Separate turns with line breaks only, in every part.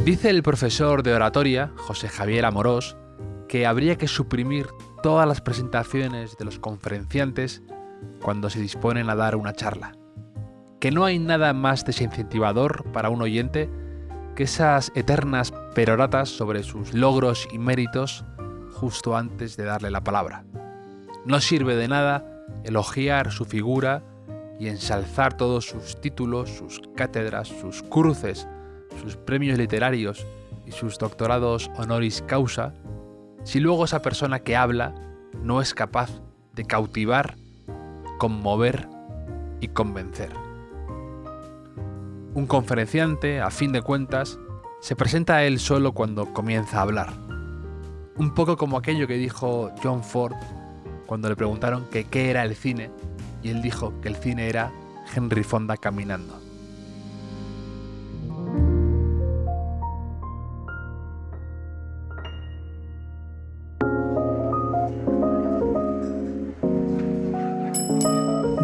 Dice el profesor de oratoria, José Javier Amorós, que habría que suprimir todas las presentaciones de los conferenciantes cuando se disponen a dar una charla. Que no hay nada más desincentivador para un oyente que esas eternas peroratas sobre sus logros y méritos justo antes de darle la palabra. No sirve de nada elogiar su figura y ensalzar todos sus títulos, sus cátedras, sus cruces, sus premios literarios y sus doctorados honoris causa, si luego esa persona que habla no es capaz de cautivar, conmover y convencer. Un conferenciante, a fin de cuentas, se presenta a él solo cuando comienza a hablar. Un poco como aquello que dijo John Ford cuando le preguntaron que qué era el cine, y él dijo que el cine era Henry Fonda caminando.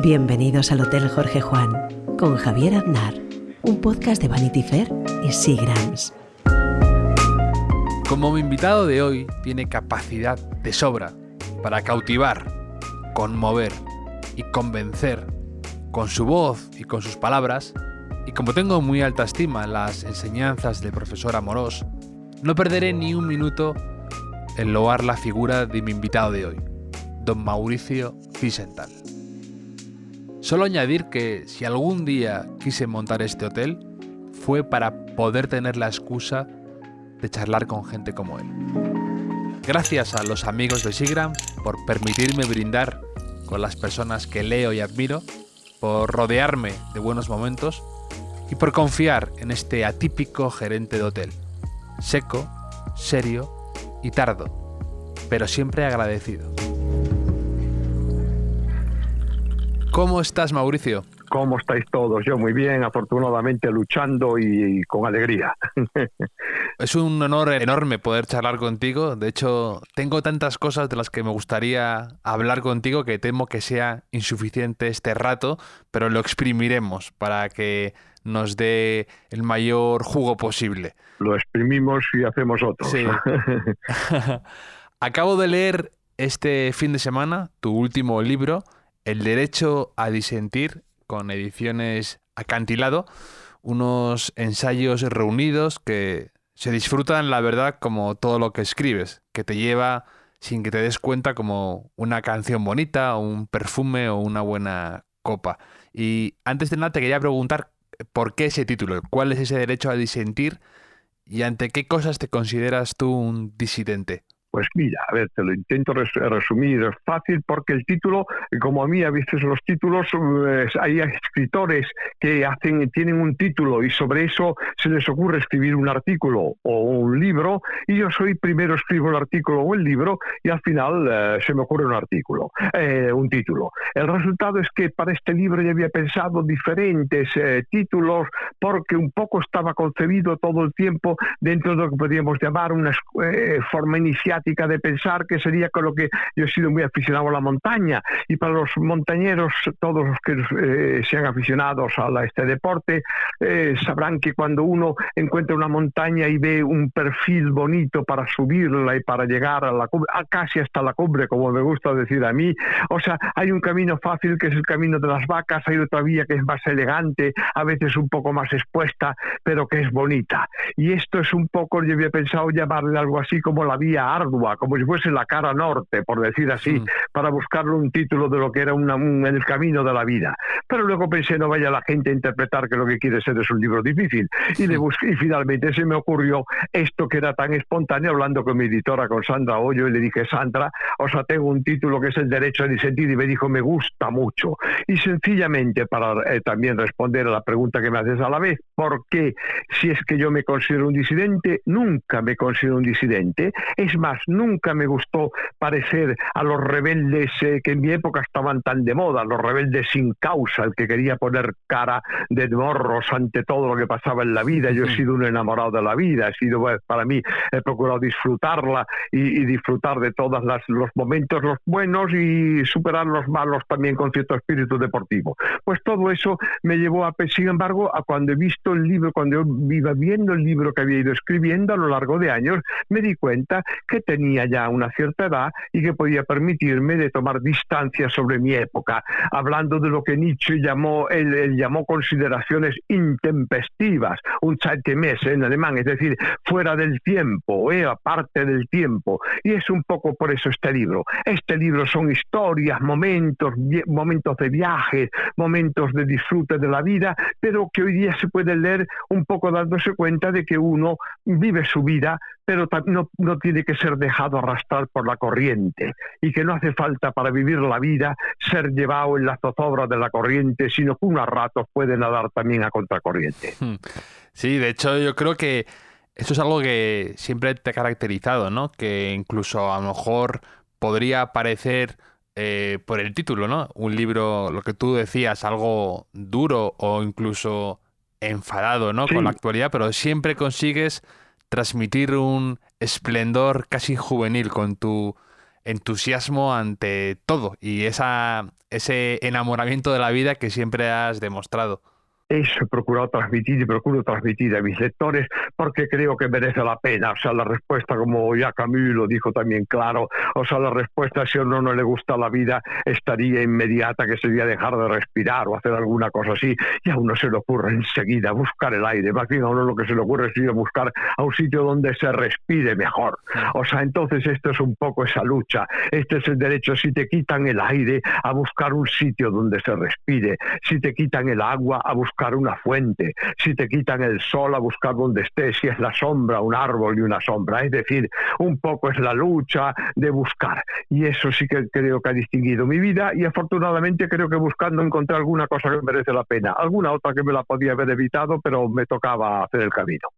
Bienvenidos al Hotel Jorge Juan con Javier Aznar, un podcast de Vanity Fair y Seagram's.
Como mi invitado de hoy tiene capacidad de sobra para cautivar, conmover y convencer con su voz y con sus palabras, y como tengo muy alta estima las enseñanzas del profesor Amorós, no perderé ni un minuto en loar la figura de mi invitado de hoy, don Mauricio Wiesenthal. Solo añadir que si algún día quise montar este hotel, fue para poder tener la excusa de charlar con gente como él. Gracias a los amigos de Seagram's por permitirme brindar con las personas que leo y admiro, por rodearme de buenos momentos y por confiar en este atípico gerente de hotel. Seco, serio y tardo, pero siempre agradecido. ¿Cómo estás, Mauricio?
¿Cómo estáis todos? Yo muy bien, afortunadamente luchando y con alegría.
Es un honor enorme poder charlar contigo. De hecho, tengo tantas cosas de las que me gustaría hablar contigo que temo que sea insuficiente este rato, pero lo exprimiremos para que nos dé el mayor jugo posible.
Lo exprimimos y hacemos otro.
Sí. Acabo de leer este fin de semana tu último libro, El derecho a disentir, con ediciones Acantilado, unos ensayos reunidos que se disfrutan, la verdad, como todo lo que escribes, que te lleva, sin que te des cuenta, como una canción bonita, o un perfume o una buena copa. Y antes de nada te quería preguntar por qué ese título, cuál es ese derecho a disentir y ante qué cosas te consideras tú un disidente.
Pues mira, a ver, te lo intento resumir. Es fácil porque el título, como a mí a veces los títulos, hay escritores que tienen un título y sobre eso se les ocurre escribir un artículo o un libro, y yo primero escribo el artículo o el libro y al final se me ocurre un título. El resultado es que para este libro ya había pensado diferentes títulos porque un poco estaba concebido todo el tiempo dentro de lo que podríamos llamar una forma iniciática de pensar, que sería con lo que yo he sido muy aficionado a la montaña, y para los montañeros, todos los que sean aficionados a este deporte, sabrán que cuando uno encuentra una montaña y ve un perfil bonito para subirla y para llegar a la cumbre, casi hasta la cumbre, como me gusta decir a mí, o sea, hay un camino fácil que es el camino de las vacas, hay otra vía que es más elegante, a veces un poco más expuesta, pero que es bonita. Y esto es un poco, yo había pensado llamarle algo así como la vía ardua, como si fuese la cara norte, por decir así, para buscarle un título de lo que era el camino de la vida. Pero luego pensé, no vaya la gente a interpretar que lo que quiere ser es un libro difícil. Y finalmente se me ocurrió esto que era tan espontáneo, hablando con mi editora, con Sandra Hoyo, y le dije, Sandra, o sea, tengo un título que es El derecho a disentir, y me dijo, me gusta mucho. Y sencillamente, para también responder a la pregunta que me haces a la vez, ¿por qué si es que yo me considero un disidente? Nunca me considero un disidente. Es más, Nunca me gustó parecer a los rebeldes que en mi época estaban tan de moda, los rebeldes sin causa, el que quería poner cara de morros ante todo lo que pasaba en la vida. Yo he sido un enamorado de la vida, para mí, he procurado disfrutarla y disfrutar de todos los momentos, los buenos, y superar los malos también con cierto espíritu deportivo. Pues todo eso me llevó sin embargo, a cuando he visto el libro, cuando yo iba viendo el libro que había ido escribiendo a lo largo de años, me di cuenta que tenía ya una cierta edad y que podía permitirme de tomar distancia sobre mi época, hablando de lo que Nietzsche llamó, él llamó consideraciones intempestivas, un Zeitgemäß en alemán, es decir, fuera del tiempo, aparte del tiempo. Y es un poco por eso este libro. Este libro son historias, momentos de viaje, momentos de disfrute de la vida, pero que hoy día se puede leer un poco dándose cuenta de que uno vive su vida, pero no tiene que ser dejado arrastrar por la corriente, y que no hace falta para vivir la vida ser llevado en la zozobra de la corriente, sino que unos ratos puede nadar también a contracorriente.
Sí, de hecho yo creo que eso es algo que siempre te ha caracterizado, ¿no? Que incluso a lo mejor podría parecer por el título, ¿no? Un libro, lo que tú decías, algo duro o incluso enfadado, ¿no?
Sí.
Con la actualidad, pero siempre consigues transmitir un esplendor casi juvenil con tu entusiasmo ante todo y ese enamoramiento de la vida que siempre has demostrado.
Eso he procurado transmitir y procuro transmitir a mis lectores, porque creo que merece la pena. O sea, la respuesta, como ya Camus lo dijo también claro, o sea, la respuesta, si a uno no le gusta la vida, estaría inmediata, que sería dejar de respirar o hacer alguna cosa así, y a uno se le ocurre enseguida buscar el aire. Más bien a uno lo que se le ocurre es ir a buscar a un sitio donde se respire mejor. O sea, entonces esto es un poco esa lucha. Este es el derecho. Si te quitan el aire, a buscar un sitio donde se respire. Si te quitan el agua, a buscar una fuente. Si te quitan el sol, a buscar donde estés. Si es la sombra, un árbol y una sombra. Es decir, un poco es la lucha de buscar. Y eso sí que creo que ha distinguido mi vida, y afortunadamente creo que buscando encontré alguna cosa que merece la pena. Alguna otra que me la podía haber evitado, pero me tocaba hacer el camino.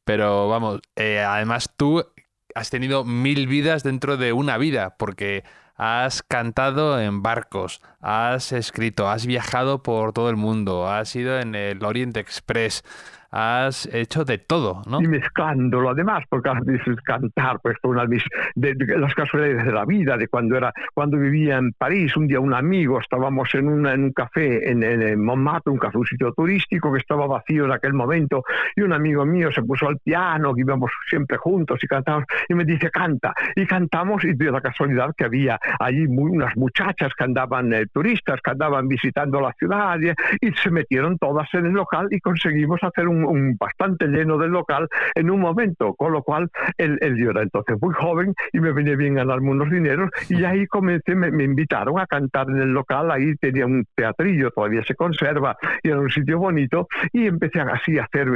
Pero vamos, además tú has tenido 1000 vidas dentro de una vida, porque has cantado en barcos, has escrito, has viajado por todo el mundo, has ido en el Orient Express, has hecho de todo, ¿no?
Y mezclándolo además, porque dices cantar, pues fue una de las casualidades de la vida, de cuando vivía en París. Un día un amigo, estábamos en un café en Montmartre, un sitio turístico que estaba vacío en aquel momento, y un amigo mío se puso al piano, que íbamos siempre juntos y cantamos, y me dice canta, y cantamos, y dio la casualidad que había allí unas muchachas que andaban, turistas que andaban visitando la ciudad, y se metieron todas en el local y conseguimos hacer un bastante lleno del local en un momento, con lo cual yo era entonces muy joven y me venía bien ganarme unos dineros, y ahí comencé, me invitaron a cantar en el local. Ahí tenía un teatrillo, todavía se conserva, y era un sitio bonito, y empecé así a hacer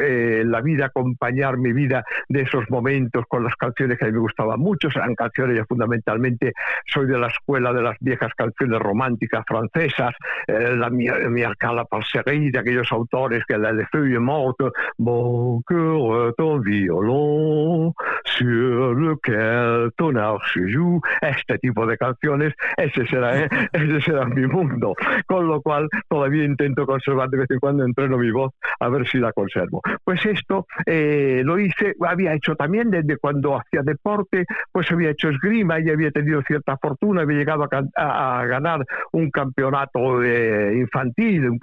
la vida, acompañar mi vida de esos momentos con las canciones que a mí me gustaban mucho. Eran canciones, yo fundamentalmente soy de la escuela de las viejas canciones románticas francesas, la Mircea Parceri, de aquellos autores, que la de Feuille Morte, Mon cœur est un violon sur lequel ton arche joue. Este tipo de canciones, ese será mi mundo. Con lo cual todavía intento conservar, de vez en cuando entreno mi voz a ver si la conservo. Pues esto lo hice, había hecho también desde cuando hacía deporte, pues había hecho esgrima y había tenido cierta fortuna, había llegado a ganar un campeonato infantil,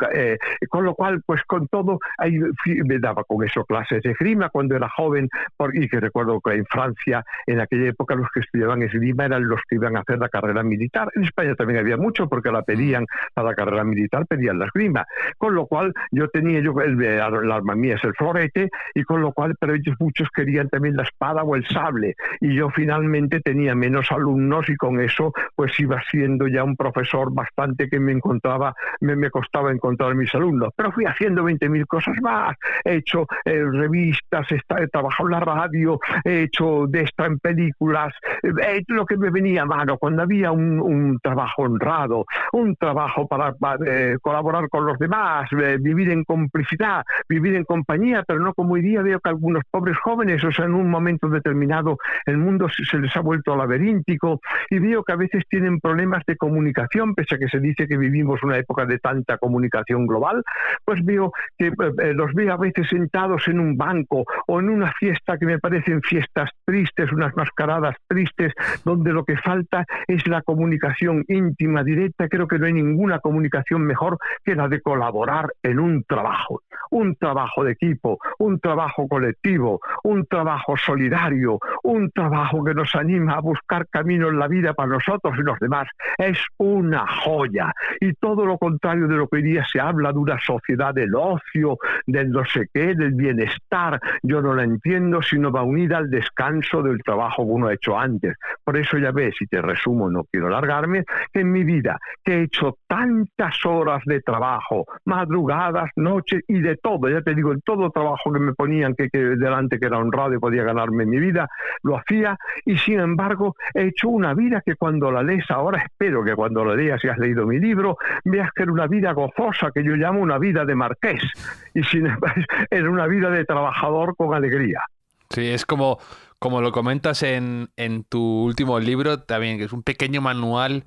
con lo cual, pues con todo, ahí me daba con eso clases de esgrima cuando era joven, y que recuerdo que en Francia, en aquella época, los que estudiaban esgrima eran los que iban a hacer la carrera militar. En España también había mucho, porque la pedían para la carrera militar, pedían la esgrima. Con lo cual, el arma mía es el florete, y con lo cual, pero ellos muchos querían también la espada o el sable, y yo finalmente tenía menos alumnos, y con eso, pues iba siendo ya un profesor bastante que me costaba encontrar mis alumnos. Pero fui haciendo 20.000 cosas más. He hecho revistas, he trabajado en la radio, he hecho de extra en películas, lo que me venía a mano, cuando había un trabajo honrado, un trabajo para colaborar con los demás, vivir en complicidad, vivir en compañía, pero no como hoy día veo que algunos pobres jóvenes, o sea, en un momento determinado el mundo se les ha vuelto laberíntico y veo que a veces tienen problemas de comunicación, pese a que se dice que vivimos una época de tanta comunicación global, pues veo que los veo a veces sentados en un banco o en una fiesta que me parecen fiestas tristes, unas mascaradas tristes, donde lo que falta es la comunicación íntima, directa. Creo que no hay ninguna comunicación mejor que la de colaborar en un trabajo de equipo, un trabajo colectivo, un trabajo solidario, un trabajo que nos anima a buscar camino en la vida para nosotros y los demás. Es una joya. Y todo lo contrario de lo que hoy día se habla de una sociedad del ocio, del no sé qué, del bienestar, yo no la entiendo si no va unida al descanso del trabajo que uno ha hecho antes. Por eso ya ves, y te resumo, no quiero alargarme, que en mi vida, que he hecho tantas horas de trabajo, madrugadas, noches y de todo, ya te digo, en todo trabajo que me ponían que delante, que era honrado y podía ganarme mi vida, lo hacía, y sin embargo he hecho una vida que cuando la lees ahora, espero que cuando la leas y has leído mi libro, veas que era una vida gozosa, que yo llamo una vida de marqués, y sin embargo era una vida de trabajador con alegría.
Sí, es como lo comentas en tu último libro también, que es un pequeño manual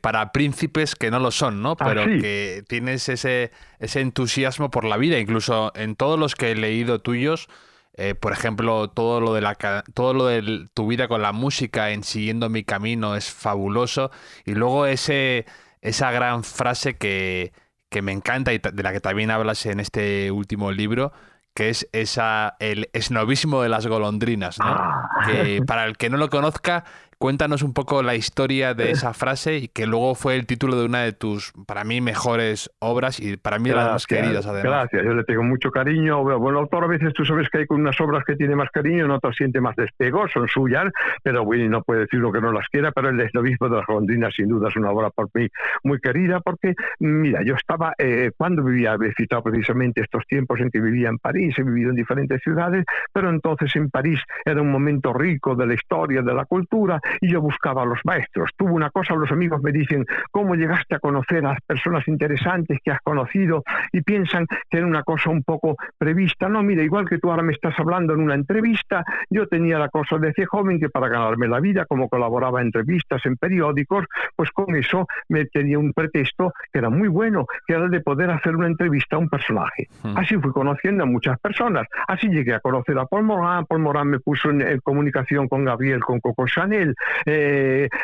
para príncipes que no lo son, ¿no? Pero que tienes ese entusiasmo por la vida, incluso en todos los que he leído tuyos, por ejemplo, todo lo de tu vida con la música en Siguiendo mi camino es fabuloso, y luego esa gran frase que me encanta y de la que también hablas en este último libro, que es el esnovismo de las golondrinas, ¿no? Que para el que no lo conozca, cuéntanos un poco la historia de esa frase, y que luego fue el título de una de tus, para mí, mejores obras y para mí de las más queridas, además.
Gracias, yo le tengo mucho cariño. Bueno, el autor a veces tú sabes que hay con unas obras que tiene más cariño, en otras siente más despego, son suyas, pero Willy no puede decir lo que no las quiera, pero el esnovismo de las golondrinas sin duda es una obra por mí muy querida, porque, mira, yo estaba, cuando vivía, he citado precisamente estos tiempos en que vivía en París, he vivido en diferentes ciudades, pero entonces en París era un momento rico de la historia, de la cultura, y yo buscaba a los maestros. Tuve una cosa, los amigos me dicen, ¿cómo llegaste a conocer a las personas interesantes que has conocido? Y piensan que era una cosa un poco prevista. No, mira, igual que tú ahora me estás hablando en una entrevista, yo tenía la cosa de joven que para ganarme la vida, como colaboraba en entrevistas, en periódicos, pues con eso me tenía un pretexto que era muy bueno, que era el de poder hacer una entrevista a un personaje. Así fui conociendo a muchas personas. Así llegué a conocer a Paul Morand. Paul Morand me puso en comunicación con Gabriel, con Coco Chanel.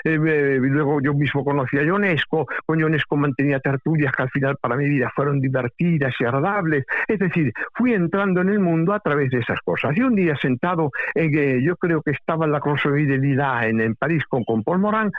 Luego yo mismo conocí a Ionesco. Con Ionesco mantenía tertulias que al final para mi vida fueron divertidas y agradables. Es decir, fui entrando en el mundo a través de esas cosas. Y un día sentado, yo creo que estaba en la Consejería de Lila en París con Paul Morand,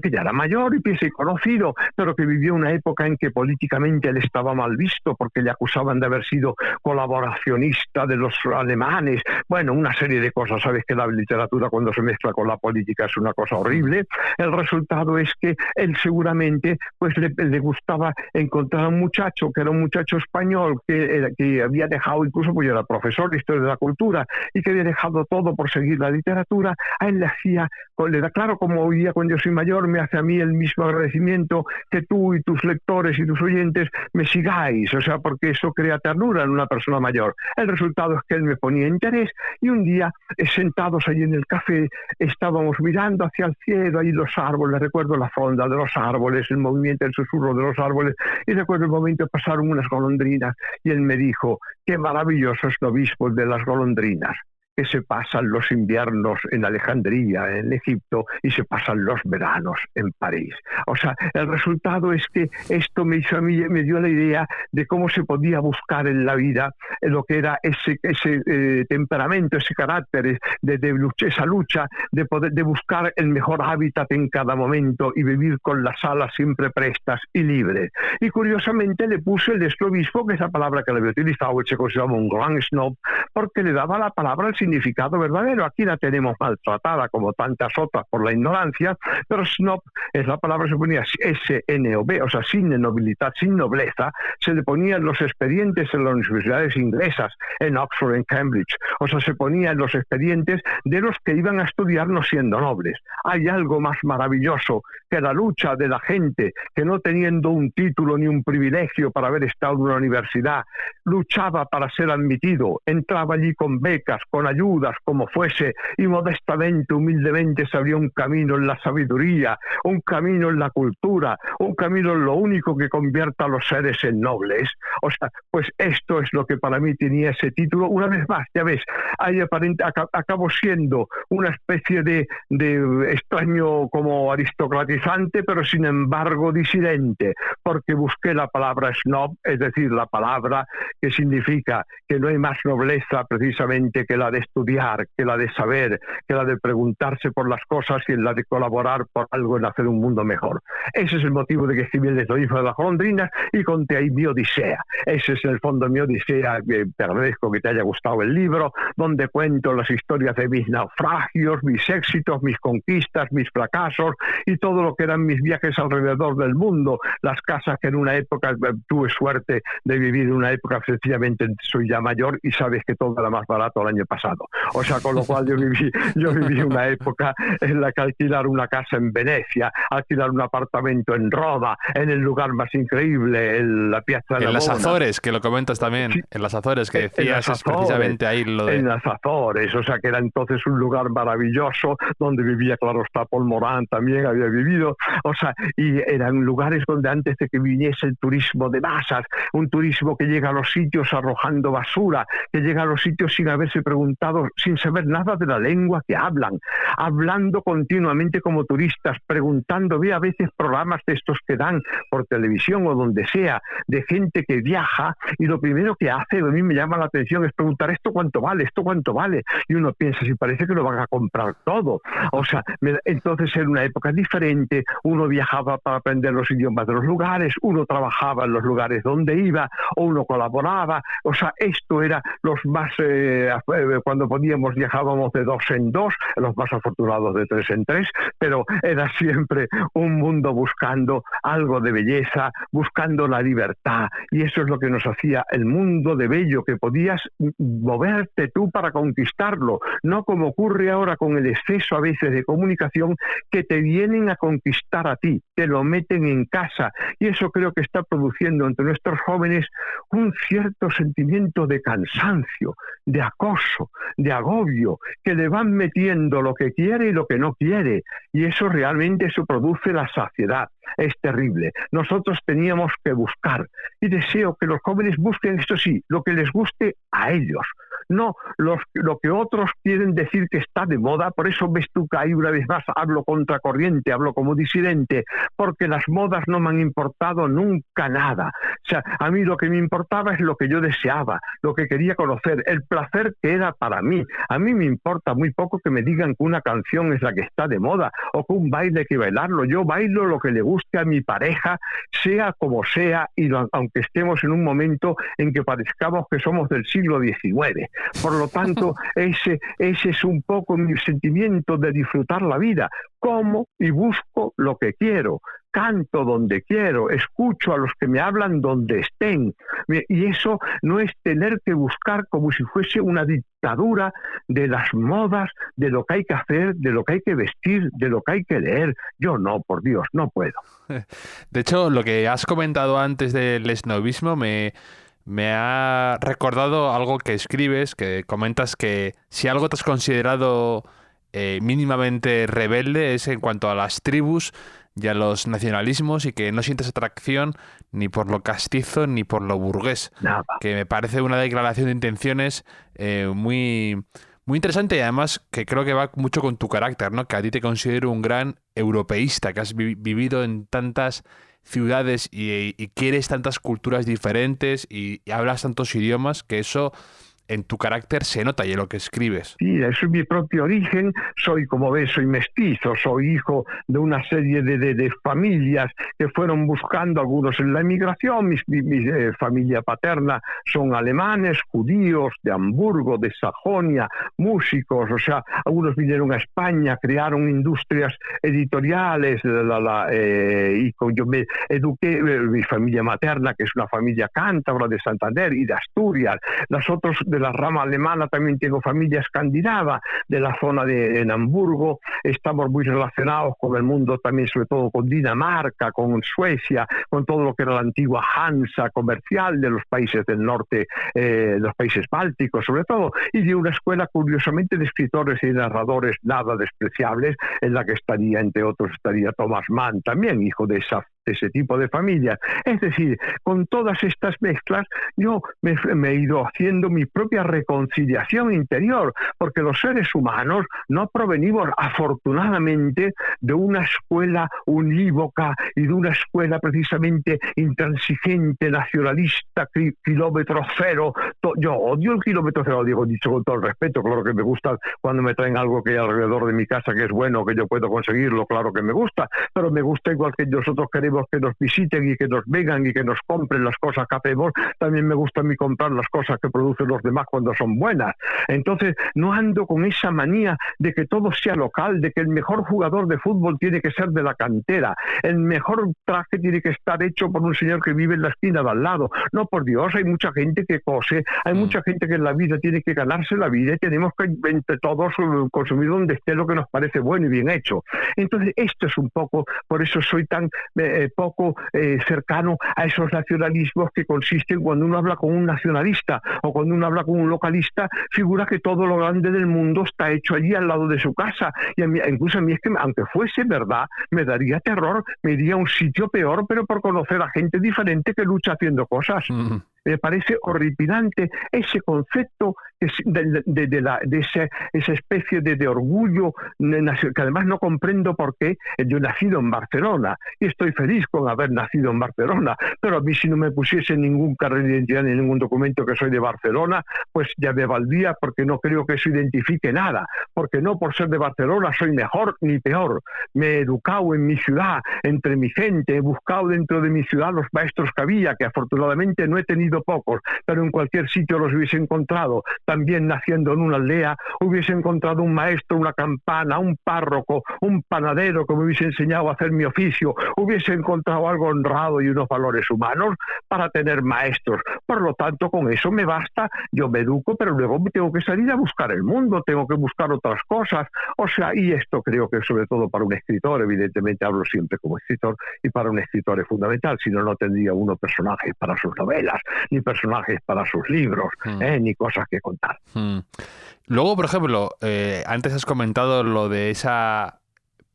que ya era mayor y pienso y conocido, pero que vivió una época en que políticamente él estaba mal visto porque le acusaban de haber sido colaboracionista de los alemanes. Bueno, una serie de cosas. Sabes que la literatura cuando se mezcla con la política es una cosa horrible. El resultado es que él seguramente pues le gustaba encontrar a un muchacho que era un muchacho español que había dejado, incluso pues yo era profesor de historia de la cultura, y que había dejado todo por seguir la literatura. A él le da claro, como hoy día cuando yo soy mayor me hace a mí el mismo agradecimiento que tú y tus lectores y tus oyentes me sigáis, o sea, porque eso crea ternura en una persona mayor. El resultado es que él me ponía interés, y un día sentados allí en el café estábamos mirando hacia el cielo, ahí los árboles, recuerdo la fronda de los árboles, el movimiento, el susurro de los árboles, y recuerdo el momento pasaron unas golondrinas y él me dijo, qué maravilloso esnovismo de las golondrinas, que se pasan los inviernos en Alejandría, en Egipto, y se pasan los veranos en París. O sea, el resultado es que esto me hizo a mí, me dio la idea de cómo se podía buscar en la vida lo que era ese temperamento, ese carácter, esa lucha de buscar el mejor hábitat en cada momento y vivir con las alas siempre prestas y libres. Y curiosamente le puse el esnovismo, que es la palabra que le había utilizado, él se consideraba un gran snob, porque le daba a la palabra el significado verdadero. Aquí la tenemos maltratada como tantas otras por la ignorancia, pero snob es la palabra, se ponía S-N-O-B, o sea, sin nobilidad, sin nobleza, se le ponían los expedientes en las universidades inglesas, en Oxford, en Cambridge, o sea, se ponía en los expedientes de los que iban a estudiar no siendo nobles. Hay algo más maravilloso que la lucha de la gente que, no teniendo un título ni un privilegio para haber estado en una universidad, luchaba para ser admitido, entraba allí con becas, con ayudas, como fuese, y modestamente, humildemente se abría un camino en la sabiduría, un camino en la cultura, un camino en lo único que convierta a los seres en nobles. O sea, pues esto es lo que para mí tenía ese título. Una vez más, ya ves, acabo siendo una especie de extraño como aristocratizante, pero sin embargo disidente, porque busqué la palabra snob, es decir, la palabra que significa que no hay más nobleza precisamente que la de estudiar, que la de saber, que la de preguntarse por las cosas y la de colaborar por algo en hacer un mundo mejor. Ese es el motivo de que escribí el Desnovismo de las golondrinas y conté ahí mi odisea. Ese es en el fondo mi odisea. Te agradezco que te haya gustado el libro, donde cuento las historias de mis naufragios, mis éxitos, mis conquistas, mis fracasos y todo lo que eran mis viajes alrededor del mundo, las casas que en una época tuve suerte de vivir, en una época sencillamente soy ya mayor y sabes que todo era más barato el año pasado. O sea, con lo cual yo viví una época en la que alquilar una casa en Venecia, alquilar un apartamento en Roma, en el lugar más increíble, en la Piazza de la
En las Azores, que lo comentas también, sí, en las Azores, que decías, es precisamente ahí lo de...
En las Azores, o sea que era entonces un lugar maravilloso, donde vivía, claro está, Paul Morand también había vivido, o sea, y eran lugares donde antes de que viniese el turismo de masas, un turismo que llega a los sitios arrojando basura, que llega a los sitios sin haberse preguntado, sin saber nada de la lengua que hablan, hablando continuamente como turistas, preguntando, ve a veces programas de estos que dan por televisión o donde sea, de gente que viaja y lo primero que hace, a mí me llama la atención, es preguntar esto cuánto vale, y uno piensa, si parece que lo van a comprar todo, o sea, entonces era una época diferente, uno viajaba para aprender los idiomas de los lugares, uno trabajaba en los lugares donde iba, o uno colaboraba, o sea, esto era los más, cuando podíamos viajábamos de 2 en 2, los más afortunados de 3 en 3, pero era siempre un mundo buscando algo de belleza, buscando la libertad, y eso es lo que nos hacía el mundo de bello, que podías moverte tú para conquistarlo, no como ocurre ahora con el exceso a veces de comunicación, que te vienen a conquistar a ti, te lo meten en casa, y eso creo que está produciendo entre nuestros jóvenes un cierto sentimiento de cansancio, de acoso, de agobio, que le van metiendo lo que quiere y lo que no quiere, y eso realmente eso produce la saciedad. Es terrible. Nosotros teníamos que buscar, y deseo que los jóvenes busquen, esto sí, lo que les guste a ellos, no lo que otros quieren decir que está de moda. Por eso ves tú que ahí una vez más hablo contracorriente, hablo como disidente, porque las modas no me han importado nunca nada. O sea, a mí lo que me importaba es lo que yo deseaba, lo que quería conocer, el placer que era para mí. A mí me importa muy poco que me digan que una canción es la que está de moda o que un baile hay que bailarlo. Yo bailo lo que le guste a mi pareja, sea como sea, y aunque estemos en un momento en que parezcamos que somos del siglo XIX. Por lo tanto, ese es un poco mi sentimiento de disfrutar la vida. Como y busco lo que quiero, canto donde quiero, escucho a los que me hablan donde estén. Y eso no es tener que buscar como si fuese una dictadura de las modas, de lo que hay que hacer, de lo que hay que vestir, de lo que hay que leer. Yo no, por Dios, no puedo.
De hecho, lo que has comentado antes del esnovismo me ha recordado algo que escribes, que comentas que si algo te has considerado mínimamente rebelde es en cuanto a las tribus y a los nacionalismos, y que no sientes atracción ni por lo castizo ni por lo burgués.
Nada.
Que me parece una declaración de intenciones muy, muy interesante, y además que creo que va mucho con tu carácter, ¿no? Que a ti te considero un gran europeísta, que has vivido en tantas ciudades y quieres tantas culturas diferentes y hablas tantos idiomas, que eso en tu carácter se nota y en lo que escribes.
Sí, eso es mi propio origen. Soy, como ves, soy mestizo, soy hijo de una serie de familias que fueron buscando, algunos en la emigración. Mi familia paterna son alemanes, judíos, de Hamburgo, de Sajonia, músicos, o sea, algunos vinieron a España, crearon industrias editoriales, y yo me eduqué, mi familia materna, que es una familia cántabra de Santander y de Asturias. Las otras de la rama alemana también tengo familia escandinava, de la zona de Hamburgo. Estamos muy relacionados con el mundo también, sobre todo con Dinamarca, con Suecia, con todo lo que era la antigua Hansa comercial de los países del norte, los países bálticos sobre todo, y de una escuela curiosamente de escritores y narradores nada despreciables, en la que estaría, entre otros, estaría Thomas Mann también, hijo de ese tipo de familias. Es decir, con todas estas mezclas yo me he ido haciendo mi propia reconciliación interior, porque los seres humanos no provenimos afortunadamente de una escuela unívoca y de una escuela precisamente intransigente, nacionalista, kilómetro cero. Yo odio el kilómetro cero, digo, dicho con todo el respeto. Claro que me gusta cuando me traen algo que hay alrededor de mi casa que es bueno, que yo puedo conseguirlo, claro que me gusta, pero me gusta igual que nosotros queremos que nos visiten y que nos vengan y que nos compren las cosas que hacemos. También me gusta a mí comprar las cosas que producen los demás cuando son buenas. Entonces no ando con esa manía de que todo sea local, de que el mejor jugador de fútbol tiene que ser de la cantera, el mejor traje tiene que estar hecho por un señor que vive en la esquina de al lado. No, por Dios, hay mucha gente que cose, hay mucha gente que en la vida tiene que ganarse la vida y tenemos que entre todos consumir donde esté lo que nos parece bueno y bien hecho. Entonces esto es un poco, por eso soy tan poco cercano a esos nacionalismos que consisten cuando uno habla con un nacionalista o cuando uno habla con un localista, figura que todo lo grande del mundo está hecho allí al lado de su casa. Y incluso a mí es que, aunque fuese verdad, me daría terror, me iría a un sitio peor, pero por conocer a gente diferente que lucha haciendo cosas. Me parece horripilante ese concepto de esa especie de orgullo que además no comprendo por qué. Yo he nacido en Barcelona y estoy feliz con haber nacido en Barcelona, pero a mí si no me pusiese ningún carnet de identidad ni ningún documento que soy de Barcelona, pues ya me valdría, porque no creo que eso identifique nada, porque no por ser de Barcelona soy mejor ni peor. Me he educado en mi ciudad, entre mi gente, he buscado dentro de mi ciudad los maestros que había, que afortunadamente no he tenido pocos, pero en cualquier sitio los hubiese encontrado. También naciendo en una aldea hubiese encontrado un maestro, una campana, un párroco, un panadero que me hubiese enseñado a hacer mi oficio, hubiese encontrado algo honrado y unos valores humanos para tener maestros. Por lo tanto, con eso me basta. Yo me educo, pero luego me tengo que salir a buscar el mundo, tengo que buscar otras cosas. O sea, y esto creo que sobre todo para un escritor, evidentemente hablo siempre como escritor, y para un escritor es fundamental, si no, no tendría uno personajes para sus novelas, ni personajes para sus libros, ni cosas que contar.
Luego, por ejemplo, antes has comentado lo de esa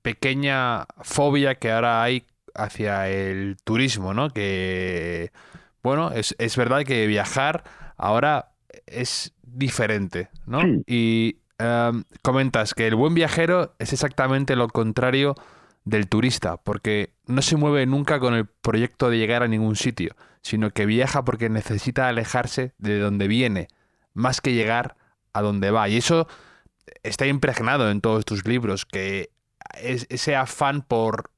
pequeña fobia que ahora hay hacia el turismo, ¿no? Que, bueno, es verdad que viajar ahora es diferente, ¿no?
Sí.
Y comentas que el buen viajero es exactamente lo contrario del turista, porque no se mueve nunca con el proyecto de llegar a ningún sitio, sino que viaja porque necesita alejarse de donde viene, más que llegar a donde va. Y eso está impregnado en todos tus libros, que es ese afán por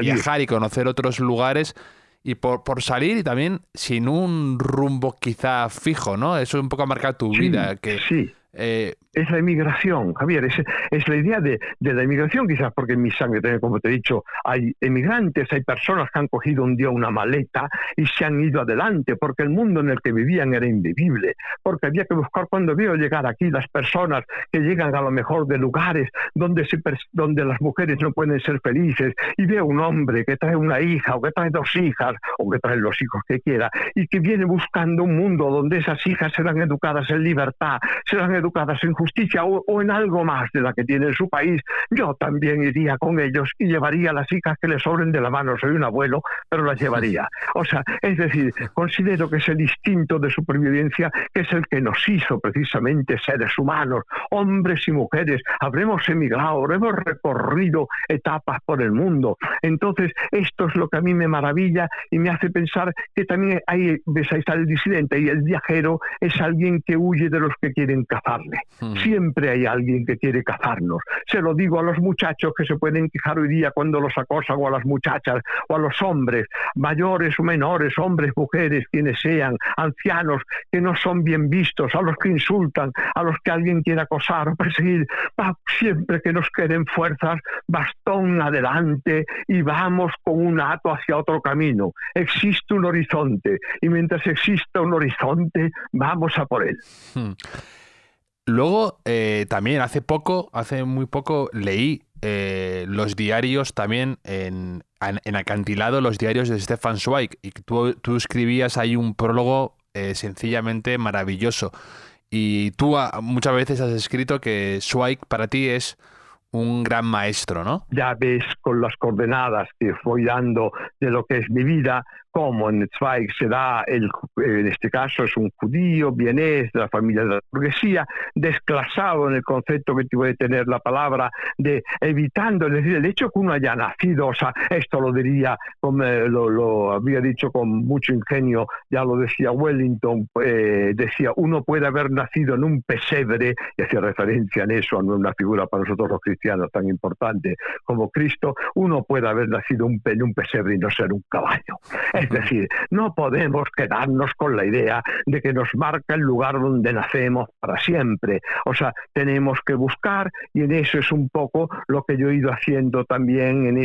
viajar y conocer otros lugares y por salir, y también sin un rumbo quizá fijo, ¿no? Eso un poco ha marcado tu vida. Que,
sí. Es la emigración, Javier, es la idea de la emigración, quizás porque en mi sangre también, como te he dicho, hay emigrantes, hay personas que han cogido un día una maleta y se han ido adelante, porque el mundo en el que vivían era invivible, porque había que buscar. Cuando veo llegar aquí las personas que llegan a lo mejor de lugares donde las mujeres no pueden ser felices, y veo un hombre que trae una hija, o que trae dos hijas, o que trae los hijos que quiera, y que viene buscando un mundo donde esas hijas serán educadas en libertad, serán educadas en justicia o en algo más de la que tiene en su país, yo también iría con ellos y llevaría las hijas que le sobren de la mano. Soy un abuelo, pero las llevaría. O sea, es decir, considero que es el instinto de supervivencia que es el que nos hizo precisamente seres humanos, hombres y mujeres. Habremos emigrado, habremos recorrido etapas por el mundo. Entonces, esto es lo que a mí me maravilla y me hace pensar que también ahí está el disidente, y el viajero es alguien que huye de los que quieren cazarle. Siempre hay alguien que quiere cazarnos. Se lo digo a los muchachos que se pueden quejar hoy día cuando los acosan, o a las muchachas, o a los hombres, mayores o menores, hombres, mujeres, quienes sean, ancianos, que no son bien vistos, a los que insultan, a los que alguien quiere acosar o perseguir. Siempre que nos queden fuerzas, bastón adelante y vamos con un hato hacia otro camino. Existe un horizonte y mientras exista un horizonte, vamos a por él.
Luego, también hace muy poco, leí los diarios también en Acantilado, los diarios de Stefan Zweig, y tú escribías ahí un prólogo sencillamente maravilloso. Y tú muchas veces has escrito que Zweig para ti es un gran maestro, ¿no?
Ya ves con las coordenadas que voy dando de lo que es mi vida, como en Zweig se da, en este caso es un judío, vienés de la familia de la burguesía, desclasado en el concepto que puede tener la palabra, de evitando, es decir, el hecho que uno haya nacido, o sea, esto lo diría, como lo había dicho con mucho ingenio, ya lo decía Wellington, decía, uno puede haber nacido en un pesebre, y hacía referencia en eso a una figura para nosotros los cristianos tan importante como Cristo, uno puede haber nacido en un pesebre y no ser un caballo. Es decir, no podemos quedarnos con la idea de que nos marca el lugar donde nacemos para siempre. O sea, tenemos que buscar, y en eso es un poco lo que yo he ido haciendo también en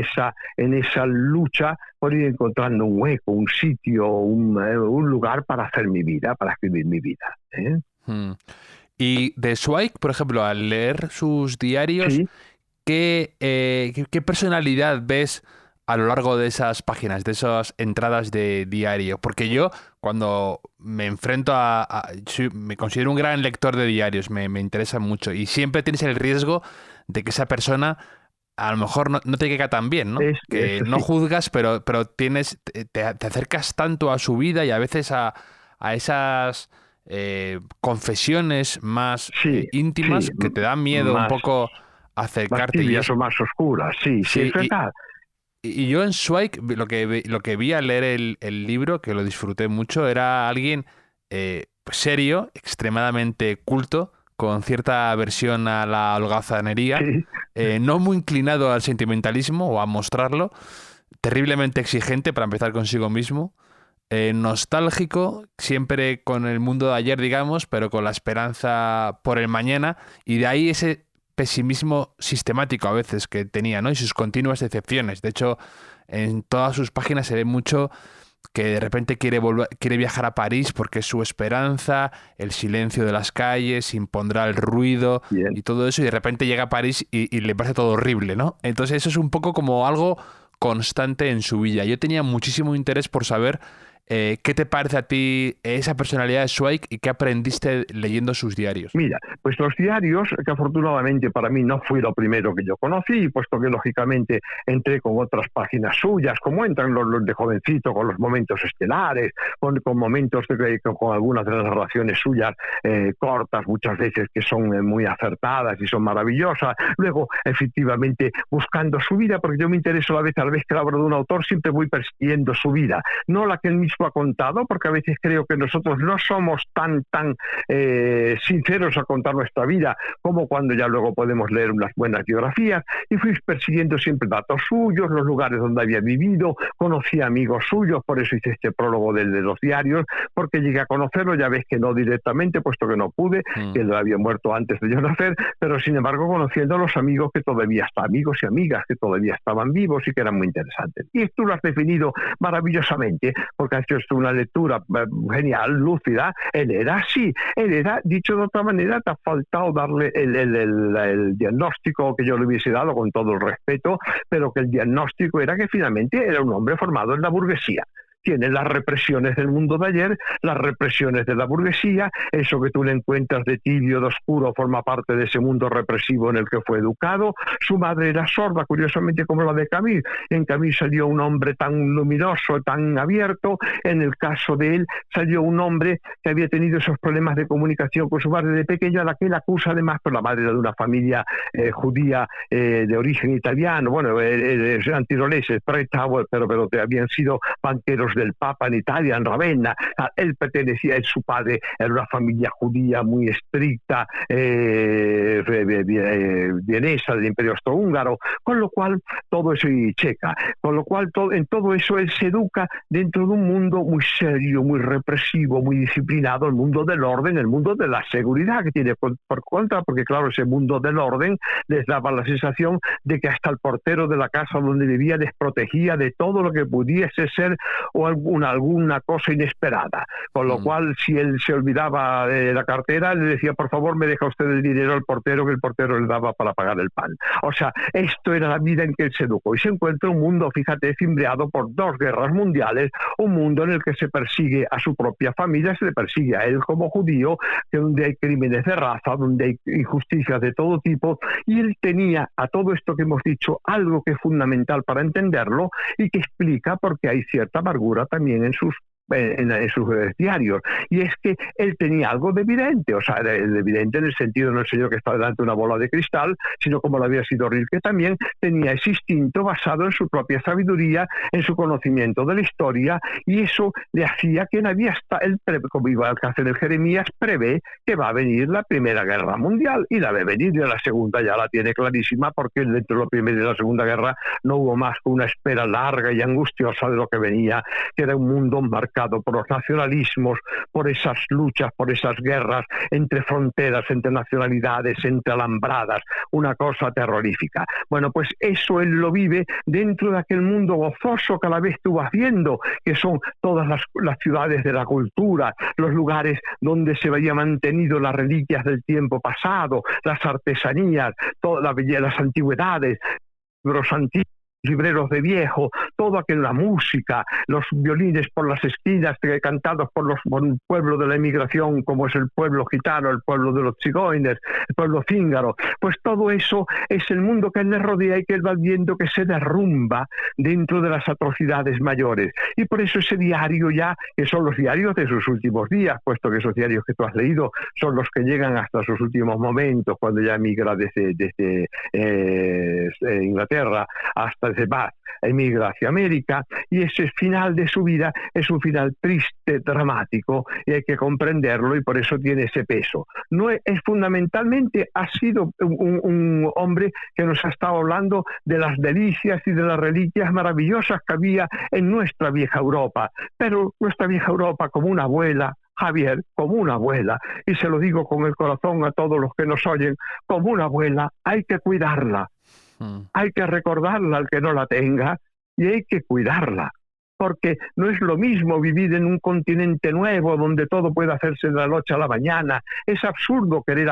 esa lucha por ir encontrando un hueco, un sitio, un lugar para hacer mi vida, para escribir mi vida.
Y de Zweig, por ejemplo, al leer sus diarios,
¿sí?
¿Qué personalidad ves a lo largo de esas páginas, de esas entradas de diario? Porque yo, cuando me enfrento me considero un gran lector de diarios, me interesa mucho, y siempre tienes el riesgo de que esa persona a lo mejor no te caiga tan bien, ¿no? Que no juzgas, pero te acercas tanto a su vida y a veces a esas confesiones más íntimas que te dan miedo un poco acercarte.
Más tibias o más oscuras, sí, es verdad.
Y yo en Zweig, lo que vi al leer el libro, que lo disfruté mucho, era alguien serio, extremadamente culto, con cierta aversión a la holgazanería, no muy inclinado al sentimentalismo o a mostrarlo, terriblemente exigente para empezar consigo mismo, nostálgico, siempre con el mundo de ayer, digamos, pero con la esperanza por el mañana, y de ahí ese pesimismo sistemático a veces que tenía, ¿no? Y sus continuas decepciones. De hecho, en todas sus páginas se ve mucho que de repente quiere viajar a París porque es su esperanza, el silencio de las calles impondrá el ruido y todo eso, y de repente llega a París y le parece todo horrible, ¿no? Entonces eso es un poco como algo constante en su vida. Yo tenía muchísimo interés por saber ¿qué te parece a ti esa personalidad de Zweig y qué aprendiste leyendo sus diarios?
Mira, pues los diarios, que afortunadamente para mí no fue lo primero que yo conocí, puesto que lógicamente entré con otras páginas suyas, como entran los de jovencito, con los momentos estelares, con momentos con algunas de las narraciones suyas cortas, muchas veces que son muy acertadas y son maravillosas. Luego, efectivamente, buscando su vida, porque yo me intereso a la vez que hablo de un autor, siempre voy persiguiendo su vida, no la que él mismo ha contado, porque a veces creo que nosotros no somos tan sinceros a contar nuestra vida como cuando ya luego podemos leer unas buenas biografías, y fui persiguiendo siempre datos suyos, los lugares donde había vivido, conocí amigos suyos, por eso hice este prólogo de los diarios, porque llegué a conocerlo, ya ves que no directamente, puesto que no pude, que él había muerto antes de yo nacer, pero sin embargo conociendo a los amigos que todavía están, amigos y amigas que todavía estaban vivos y que eran muy interesantes. Y tú lo has definido maravillosamente, porque has hecho una lectura genial, lúcida. Él era así, él era, dicho de otra manera, te ha faltado darle el diagnóstico que yo le hubiese dado con todo el respeto, pero que el diagnóstico era que finalmente era un hombre formado en la burguesía. tiene las represiones del mundo de ayer, las represiones de la burguesía, eso que tú le encuentras de tibio, de oscuro, forma parte de ese mundo represivo en el que fue educado. Su madre era sorda, curiosamente como la de Camille. En Camille salió un hombre tan luminoso, tan abierto. En el caso de él salió un hombre que había tenido esos problemas de comunicación con su madre de pequeño, a la que él acusa además, por la madre era de una familia judía de origen italiano, bueno, eran tiroleses, pero habían sido banqueros del Papa en Italia, en Ravenna. Él pertenecía, su padre era una familia judía muy estricta, vienesa del Imperio Austrohúngaro, con lo cual todo eso, y checa, con lo cual en todo eso él se educa dentro de un mundo muy serio, muy represivo, muy disciplinado, el mundo del orden, el mundo de la seguridad que tiene por contra, porque claro, ese mundo del orden les daba la sensación de que hasta el portero de la casa donde vivía les protegía de todo lo que pudiese ser o alguna cosa inesperada, con lo cual si él se olvidaba de la cartera le decía, por favor me deja usted el dinero al portero, que el portero le daba para pagar el pan. O sea, esto era la vida en que él se educó, y se encuentra un mundo, fíjate, cimbreado por 2 guerras mundiales, un mundo en el que se persigue a su propia familia, se le persigue a él como judío, donde hay crímenes de raza, donde hay injusticias de todo tipo, y él tenía a todo esto que hemos dicho algo que es fundamental para entenderlo y que explica por qué hay cierta amargura también en sus diarios, y es que él tenía algo de evidente, o sea, de evidente en el sentido no el señor que está delante de una bola de cristal, sino como lo había sido Rilke, también tenía ese instinto basado en su propia sabiduría, en su conocimiento de la historia, y eso le hacía que él, como iba a hacer el Jeremías, prevé que va a venir la Primera Guerra Mundial, y la ve venir, y la Segunda ya la tiene clarísima, porque dentro de la Primera y la Segunda Guerra no hubo más que una espera larga y angustiosa de lo que venía, que era un mundo marcado por los nacionalismos, por esas luchas, por esas guerras entre fronteras, entre nacionalidades, entre alambradas, una cosa terrorífica. Bueno, pues eso él lo vive dentro de aquel mundo gozoso que a la vez tú vas viendo, que son todas las ciudades de la cultura, los lugares donde se habían mantenido las reliquias del tiempo pasado, las artesanías, toda la belleza, las antigüedades, los antiguos libreros de viejo, todo aquello, la música, los violines por las esquinas cantados por un pueblo de la emigración como es el pueblo gitano, el pueblo de los zigoiners, el pueblo cíngaro, pues todo eso es el mundo que él le rodea y que él va viendo que se derrumba dentro de las atrocidades mayores. Y por eso ese diario ya, que son los diarios de sus últimos días, puesto que esos diarios que tú has leído son los que llegan hasta sus últimos momentos, cuando ya emigra desde Inglaterra hasta Bath, emigra hacia América, y ese final de su vida es un final triste, dramático, y hay que comprenderlo, y por eso tiene ese peso. No es fundamentalmente ha sido un hombre que nos ha estado hablando de las delicias y de las reliquias maravillosas que había en nuestra vieja Europa, pero nuestra vieja Europa, como una abuela, Javier, como una abuela, y se lo digo con el corazón a todos los que nos oyen, como una abuela hay que cuidarla. Hay que recordarla al que no la tenga, y hay que cuidarla, porque no es lo mismo vivir en un continente nuevo donde todo puede hacerse de la noche a la mañana. Es absurdo querer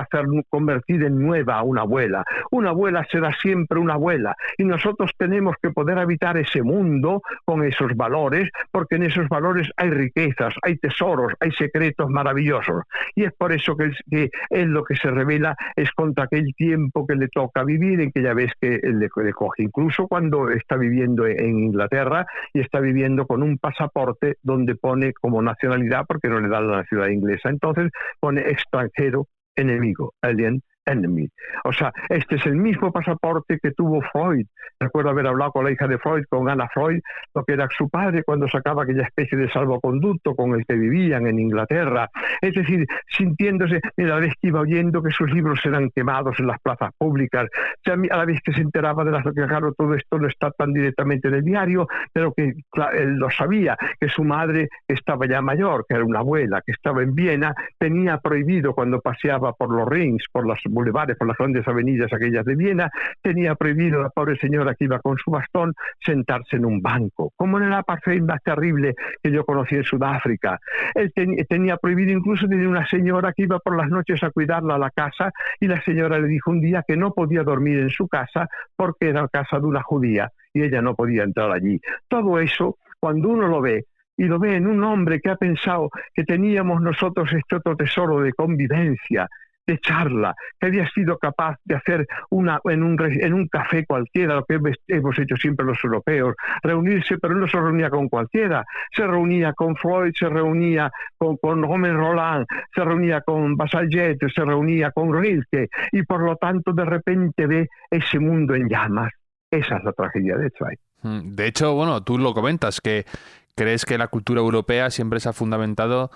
convertir en nueva a una abuela. Una abuela será siempre una abuela, y nosotros tenemos que poder habitar ese mundo con esos valores, porque en esos valores hay riquezas, hay tesoros, hay secretos maravillosos, y es por eso que él lo que se revela es contra aquel tiempo que le toca vivir, en que ya ves que él le coge, incluso cuando está viviendo en Inglaterra y está viviendo con un pasaporte donde pone como nacionalidad, porque no le dan la nacionalidad inglesa, entonces pone extranjero, enemigo, alien enemy. O sea, este es el mismo pasaporte que tuvo Freud. Recuerdo haber hablado con la hija de Freud, con Anna Freud, lo que era su padre cuando sacaba aquella especie de salvoconducto con el que vivían en Inglaterra. Es decir, sintiéndose, mira, a la vez que iba oyendo que sus libros eran quemados en las plazas públicas, a la vez que se enteraba de las que, claro, todo esto no está tan directamente en el diario, pero que claro, él lo sabía, que su madre estaba ya mayor, que era una abuela, que estaba en Viena, tenía prohibido cuando paseaba por los rings, por las bulevares, por las grandes avenidas aquellas de Viena, tenía prohibido a la pobre señora que iba con su bastón sentarse en un banco, como en el apartheid más terrible que yo conocí en Sudáfrica. Él tenía prohibido, incluso tenía una señora que iba por las noches a cuidarla a la casa, y la señora le dijo un día que no podía dormir en su casa porque era la casa de una judía y ella no podía entrar allí. Todo eso, cuando uno lo ve y lo ve en un hombre que ha pensado que teníamos nosotros este otro tesoro de convivencia, de charla, que había sido capaz de hacer en un café cualquiera, lo que hemos hecho siempre los europeos, reunirse, pero no se reunía con cualquiera, se reunía con Freud, se reunía con Romain Rolland, se reunía con Basaillet, se reunía con Rilke, y por lo tanto de repente ve ese mundo en llamas. Esa es la tragedia de Zweig.
De hecho, bueno, tú lo comentas, que crees que la cultura europea siempre se ha fundamentado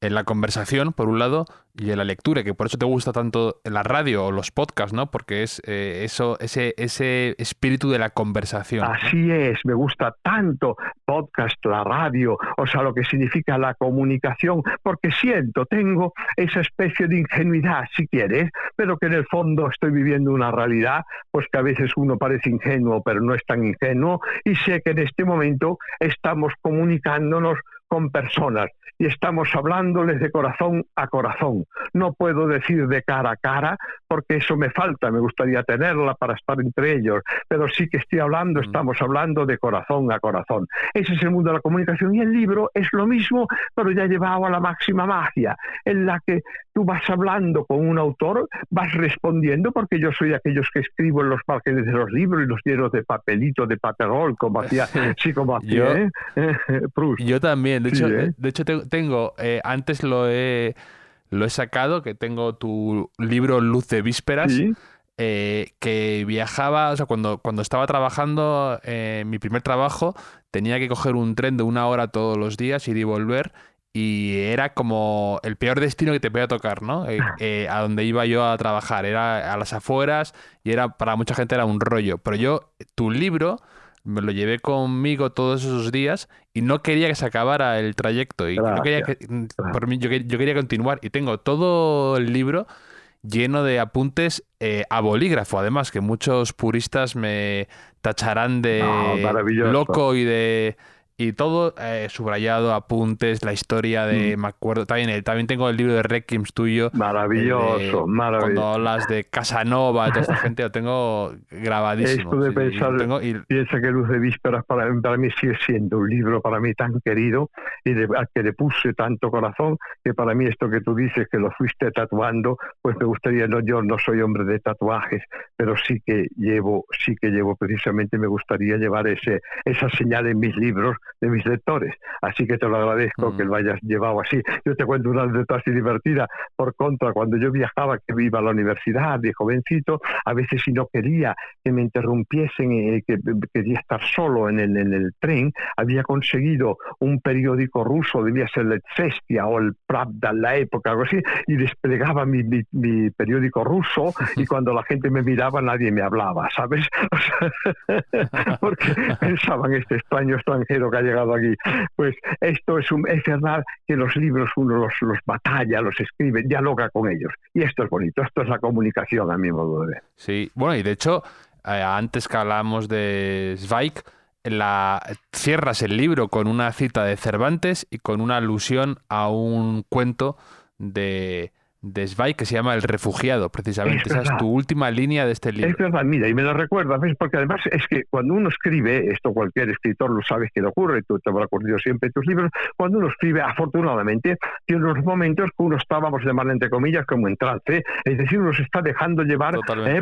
en la conversación, por un lado, y en la lectura, que por eso te gusta tanto la radio o los podcasts, ¿no? Porque es ese espíritu de la conversación.
Así es, me gusta tanto podcast, la radio, o sea, lo que significa la comunicación, porque tengo esa especie de ingenuidad, si quieres, pero que en el fondo estoy viviendo una realidad, pues que a veces uno parece ingenuo, pero no es tan ingenuo, y sé que en este momento estamos comunicándonos con personas y estamos hablándoles de corazón a corazón. No puedo decir de cara a cara porque eso me falta, me gustaría tenerla para estar entre ellos, pero sí que estamos hablando de corazón a corazón. Ese es el mundo de la comunicación, y el libro es lo mismo, pero ya llevado a la máxima magia, en la que tú vas hablando con un autor, vas respondiendo, porque yo soy de aquellos que escribo en los márgenes de los libros y los lleno de papelito, de paperol, como hacía Proust.
Yo también, de hecho tengo, antes lo he sacado, que tengo tu libro Luz de Vísperas,
¿sí?
Que viajaba, o sea, cuando estaba trabajando, mi primer trabajo, tenía que coger un tren de 1 hora todos los días, ir y volver, y era como el peor destino que te podía tocar, ¿no? A donde iba yo a trabajar, era a las afueras, y para mucha gente era un rollo, pero tu libro me lo llevé conmigo todos esos días y no quería que se acabara el trayecto, y no quería por mí, yo quería continuar, y tengo todo el libro lleno de apuntes a bolígrafo, además, que muchos puristas me tacharán de loco y todo subrayado, apuntes, la historia de... Me acuerdo, también tengo el libro de Requiem tuyo.
Maravilloso.
Cuando hablas de Casanova, de toda esta gente, lo tengo grabadísimo.
Esto de pensar, piensa que Luz de Vísperas para mí sigue siendo un libro para mí tan querido, y al que le puse tanto corazón, que para mí esto que tú dices, que lo fuiste tatuando, pues me gustaría, yo no soy hombre de tatuajes, pero sí que llevo precisamente, me gustaría llevar esa señal en mis libros, de mis lectores, así que te lo agradezco que lo hayas llevado así. Yo te cuento una anécdota así divertida. Por contra, cuando yo viajaba, que iba a la universidad de jovencito, a veces, si no quería que me interrumpiesen, que quería estar solo en el tren, había conseguido un periódico ruso, debía ser el Izvestia o el Pravda en la época, algo así, y desplegaba mi periódico ruso, y cuando la gente me miraba nadie me hablaba, ¿sabes? Porque pensaban, este extranjero que ha llegado aquí. Pues esto es verdad que los libros uno los batalla, los escribe, dialoga con ellos, y esto es bonito, esto es la comunicación, a mi modo de ver.
Sí, bueno, y de hecho, antes que hablábamos de Zweig, cierras el libro con una cita de Cervantes y con una alusión a un cuento de Zweig que se llama El refugiado, precisamente. Esa es tu última línea de este libro.
Es verdad, mira, y me lo recuerdas, ¿ves? Porque además es que cuando uno escribe, esto cualquier escritor lo sabes que le ocurre, tú te habrás ocurrido siempre en tus libros, cuando uno escribe, afortunadamente, tiene unos momentos que uno está, vamos a llamarle entre comillas, como en trance, es decir, uno se está dejando llevar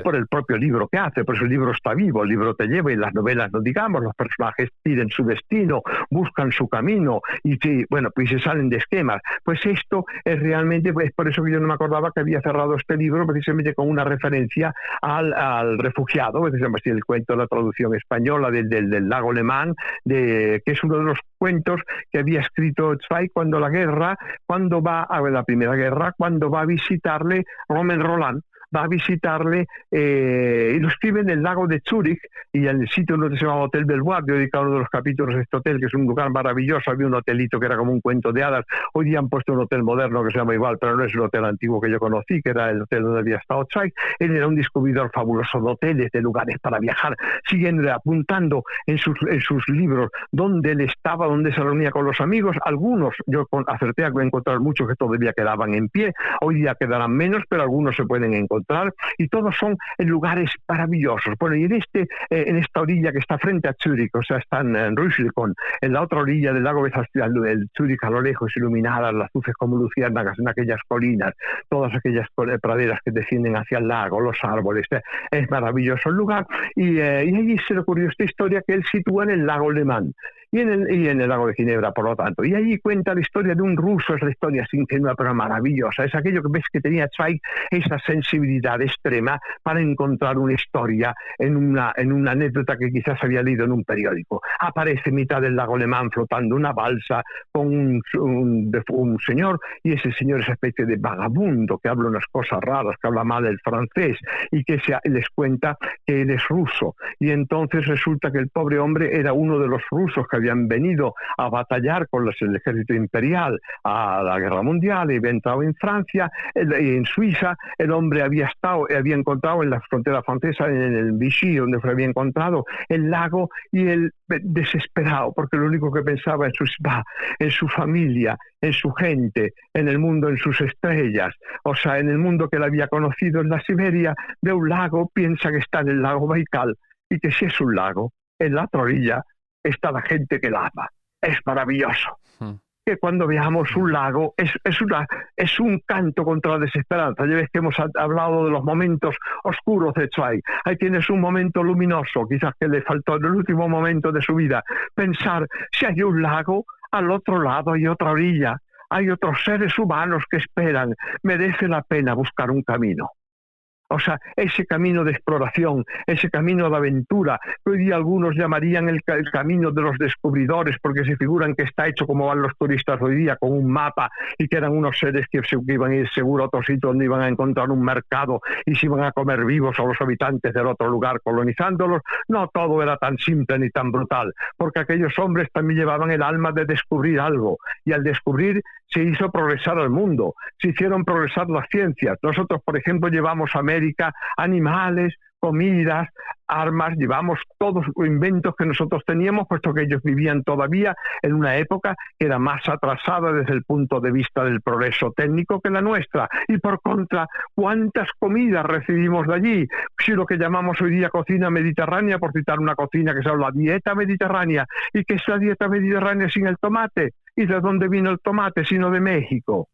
por el propio libro que hace, por eso el libro está vivo, el libro te lleva, y las novelas, no digamos, los personajes piden su destino, buscan su camino, y pues se salen de esquemas. Pues esto es realmente, pues por eso que yo no me acordaba que había cerrado este libro precisamente con una referencia al refugiado, precisamente el cuento de la traducción española del lago Le Mans, que es uno de los cuentos que había escrito Zweig cuando va a la Primera Guerra, cuando va a visitarle Romain Rolland. Va a visitarle y lo escribe en el lago de Zúrich, y en el sitio donde se llama Hotel Belvoir. Yo he dedicado uno de los capítulos a este hotel, que es un lugar maravilloso. Había un hotelito que era como un cuento de hadas. Hoy día han puesto un hotel moderno que se llama igual, pero no es el hotel antiguo que yo conocí, que era el hotel donde había estado Zweig. Él era un descubridor fabuloso de hoteles, de lugares para viajar, siguiendo apuntando en sus libros dónde él estaba, dónde se reunía con los amigos. Algunos, yo acerté a encontrar muchos que todavía quedaban en pie, hoy día quedarán menos, pero algunos se pueden encontrar. encontrar, y todos son en lugares maravillosos. Bueno, y en esta orilla que está frente a Zúrich, o sea, está en Rüsselsheim, en la otra orilla del lago ves el Zúrich a lo lejos, iluminadas las luces como luciérnagas en aquellas colinas, todas aquellas praderas que descienden hacia el lago, los árboles, es maravilloso el lugar, y allí se le ocurrió esta historia que él sitúa en el lago Le Mans, y en el lago de Ginebra, por lo tanto. Y allí cuenta la historia de un ruso, es la historia así ingenua pero maravillosa, es aquello que ves que tenía Zweig, esa sensibilidad extrema para encontrar una historia en una anécdota que quizás había leído en un periódico. Aparece en mitad del lago Le Mans flotando una balsa con un señor, y ese señor es una especie de vagabundo que habla unas cosas raras, que habla mal el francés, y que les cuenta que él es ruso. Y entonces resulta que el pobre hombre era uno de los rusos que habían venido a batallar con el ejército imperial a la guerra mundial, y había entrado en Francia, en Suiza. El hombre había encontrado en la frontera francesa, en el Vichy, donde había encontrado el lago, y él desesperado, porque lo único que pensaba en su familia, en su gente, en el mundo, en sus estrellas, o sea, en el mundo que él había conocido en la Siberia, de un lago, piensa que está en el lago Baikal, y que si es un lago, en la otra orilla está la gente que la ama. Es maravilloso. Que cuando veamos un lago es un canto contra la desesperanza. Ya ves que hemos hablado de los momentos oscuros de Zweig. Ahí tienes un momento luminoso, quizás que le faltó en el último momento de su vida. Pensar, si hay un lago, al otro lado hay otra orilla, hay otros seres humanos que esperan. Merece la pena buscar un camino. O sea, ese camino de exploración, ese camino de aventura, que hoy día algunos llamarían el camino de los descubridores, porque se figuran que está hecho como van los turistas hoy día, con un mapa, y que eran unos seres que iban a ir seguro a otro sitio donde iban a encontrar un mercado y se iban a comer vivos a los habitantes del otro lugar colonizándolos. No todo era tan simple ni tan brutal, porque aquellos hombres también llevaban el alma de descubrir algo, y al descubrir se hizo progresar el mundo, se hicieron progresar las ciencias. Nosotros, por ejemplo, llevamos a América animales, comidas, armas, llevamos todos los inventos que nosotros teníamos, puesto que ellos vivían todavía en una época que era más atrasada desde el punto de vista del progreso técnico que la nuestra. Y por contra, ¿cuántas comidas recibimos de allí? Si lo que llamamos hoy día cocina mediterránea, por citar una cocina que se llama la dieta mediterránea, y que es la dieta mediterránea sin el tomate. ¿Y de dónde vino el tomate sino de México?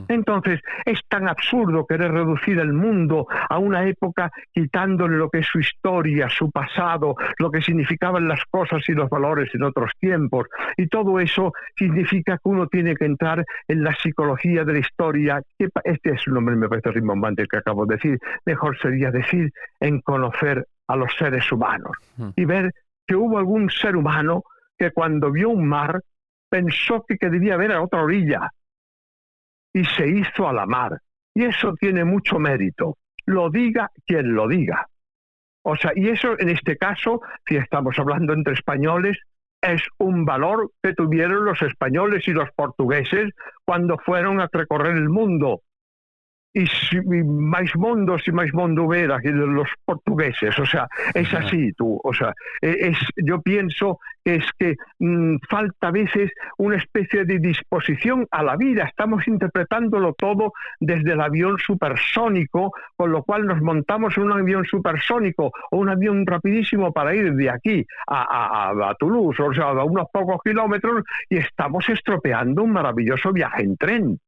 Entonces, es tan absurdo querer reducir el mundo a una época quitándole lo que es su historia, su pasado, lo que significaban las cosas y los valores en otros tiempos. Y todo eso significa que uno tiene que entrar en la psicología de la historia. Este es un nombre, me parece rimbombante el que acabo de decir. Mejor sería decir en conocer a los seres humanos y ver que hubo algún ser humano que cuando vio un mar pensó que debía haber a otra orilla, y se hizo a la mar. Y eso tiene mucho mérito, lo diga quien lo diga. O sea, y eso en este caso, si estamos hablando entre españoles, es un valor que tuvieron los españoles y los portugueses cuando fueron a recorrer el mundo. Y más mundo hubiera que los portugueses, o sea, es así tú, o sea, yo pienso que falta a veces una especie de disposición a la vida. Estamos interpretándolo todo desde el avión supersónico, con lo cual nos montamos en un avión supersónico o un avión rapidísimo para ir de aquí a Toulouse, o sea, a unos pocos kilómetros, y estamos estropeando un maravilloso viaje en tren.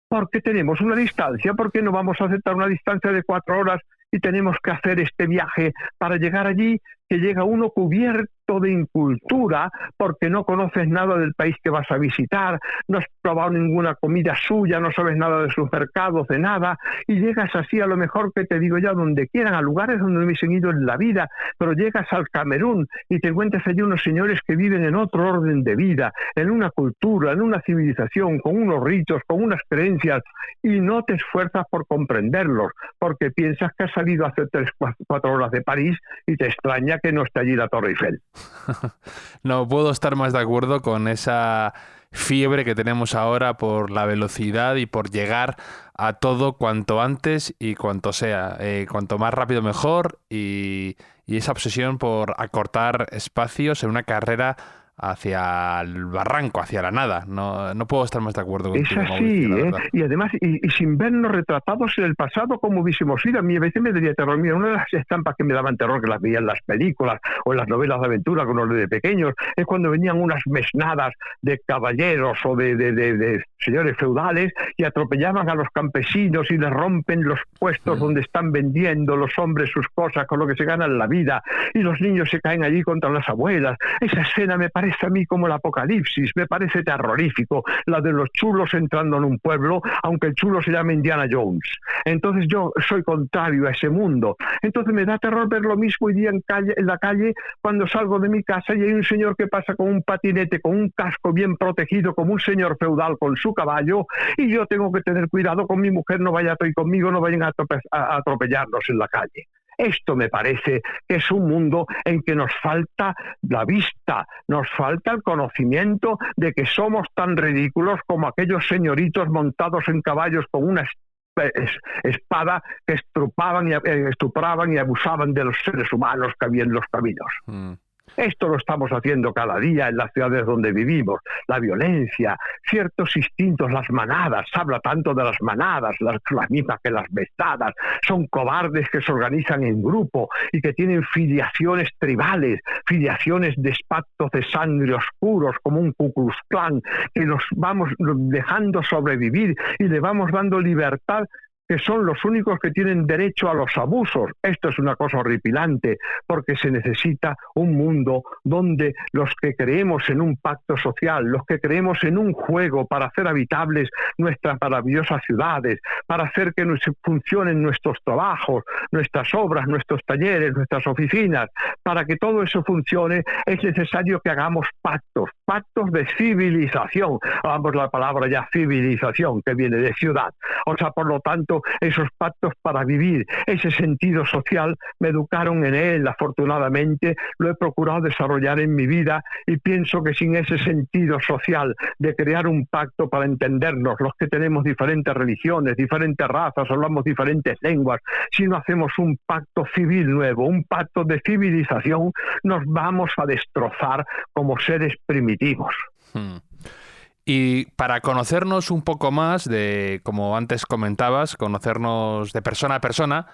Porque tenemos una distancia, porque no vamos a aceptar una distancia de 4 horas y tenemos que hacer este viaje para llegar allí, que llega uno cubierto de incultura, porque no conoces nada del país que vas a visitar, no has probado ninguna comida suya, no sabes nada de sus mercados, de nada, y llegas así, a lo mejor, que te digo ya, donde quieran, a lugares donde no hubiesen ido en la vida, pero llegas al Camerún y te encuentras allí unos señores que viven en otro orden de vida, en una cultura, en una civilización, con unos ritos, con unas creencias, y no te esfuerzas por comprenderlos, porque piensas que has salido hace 3-4 horas de París y te extraña que no esté allí la Torre Eiffel.
No puedo estar más de acuerdo con esa fiebre que tenemos ahora por la velocidad y por llegar a todo cuanto antes y cuanto sea. Cuanto más rápido mejor, y esa obsesión por acortar espacios en una carrera hacia el barranco, hacia la nada. No puedo estar más de acuerdo contigo,
Es así,
Mauricio, la verdad.
Y además, y sin vernos retratados en el pasado como hubiésemos sido. A mí a veces me daría terror. Mira, una de las estampas que me daban terror, que las veía en las películas o en las novelas de aventura con los de pequeños, es cuando venían unas mesnadas de caballeros o de señores feudales y atropellaban a los campesinos y les rompen los puestos donde están vendiendo los hombres sus cosas con lo que se ganan la vida, y los niños se caen allí contra las abuelas. Esa escena me parece a mí como el apocalipsis, me parece terrorífico, la de los chulos entrando en un pueblo, aunque el chulo se llame Indiana Jones. Entonces yo soy contrario a ese mundo. Entonces me da terror ver lo mismo hoy día en la calle cuando salgo de mi casa y hay un señor que pasa con un patinete, con un casco bien protegido, como un señor feudal con su caballo, y yo tengo que tener cuidado con mi mujer, no vaya a ir conmigo, no vayan a atropellarnos en la calle. Esto me parece que es un mundo en que nos falta la vista, nos falta el conocimiento de que somos tan ridículos como aquellos señoritos montados en caballos con una espada que estupraban y abusaban de los seres humanos que había en los caminos. Esto lo estamos haciendo cada día en las ciudades donde vivimos. La violencia, ciertos instintos, las manadas, se habla tanto de las manadas, las mismas que las bestadas, son cobardes que se organizan en grupo y que tienen filiaciones tribales, filiaciones de pactos de sangre oscuros como un Ku Klux Klan, que los vamos dejando sobrevivir y le vamos dando libertad, que son los únicos que tienen derecho a los abusos. Esto es una cosa horripilante, porque se necesita un mundo donde los que creemos en un pacto social, los que creemos en un juego para hacer habitables nuestras maravillosas ciudades, para hacer que funcionen nuestros trabajos, nuestras obras, nuestros talleres, nuestras oficinas, para que todo eso funcione, es necesario que hagamos pactos de civilización. Vamos, la palabra ya civilización, que viene de ciudad. O sea, por lo tanto, esos pactos para vivir ese sentido social me educaron en él, afortunadamente lo he procurado desarrollar en mi vida, y pienso que sin ese sentido social de crear un pacto para entendernos, los que tenemos diferentes religiones, diferentes razas, hablamos diferentes lenguas, si no hacemos un pacto civil nuevo, un pacto de civilización, nos vamos a destrozar como seres primitivos.
Y para conocernos un poco más, como antes comentabas, conocernos de persona a persona,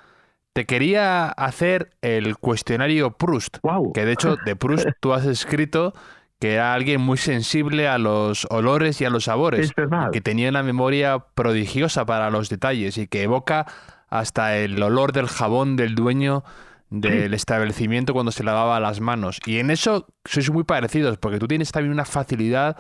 te quería hacer el cuestionario Proust.
Wow.
Que de hecho de Proust tú has escrito que era alguien muy sensible a los olores y a los sabores.
Es verdad.
Y que tenía una memoria prodigiosa para los detalles y que evoca hasta el olor del jabón del dueño del establecimiento cuando se lavaba las manos. Y en eso sois muy parecidos, porque tú tienes también una facilidad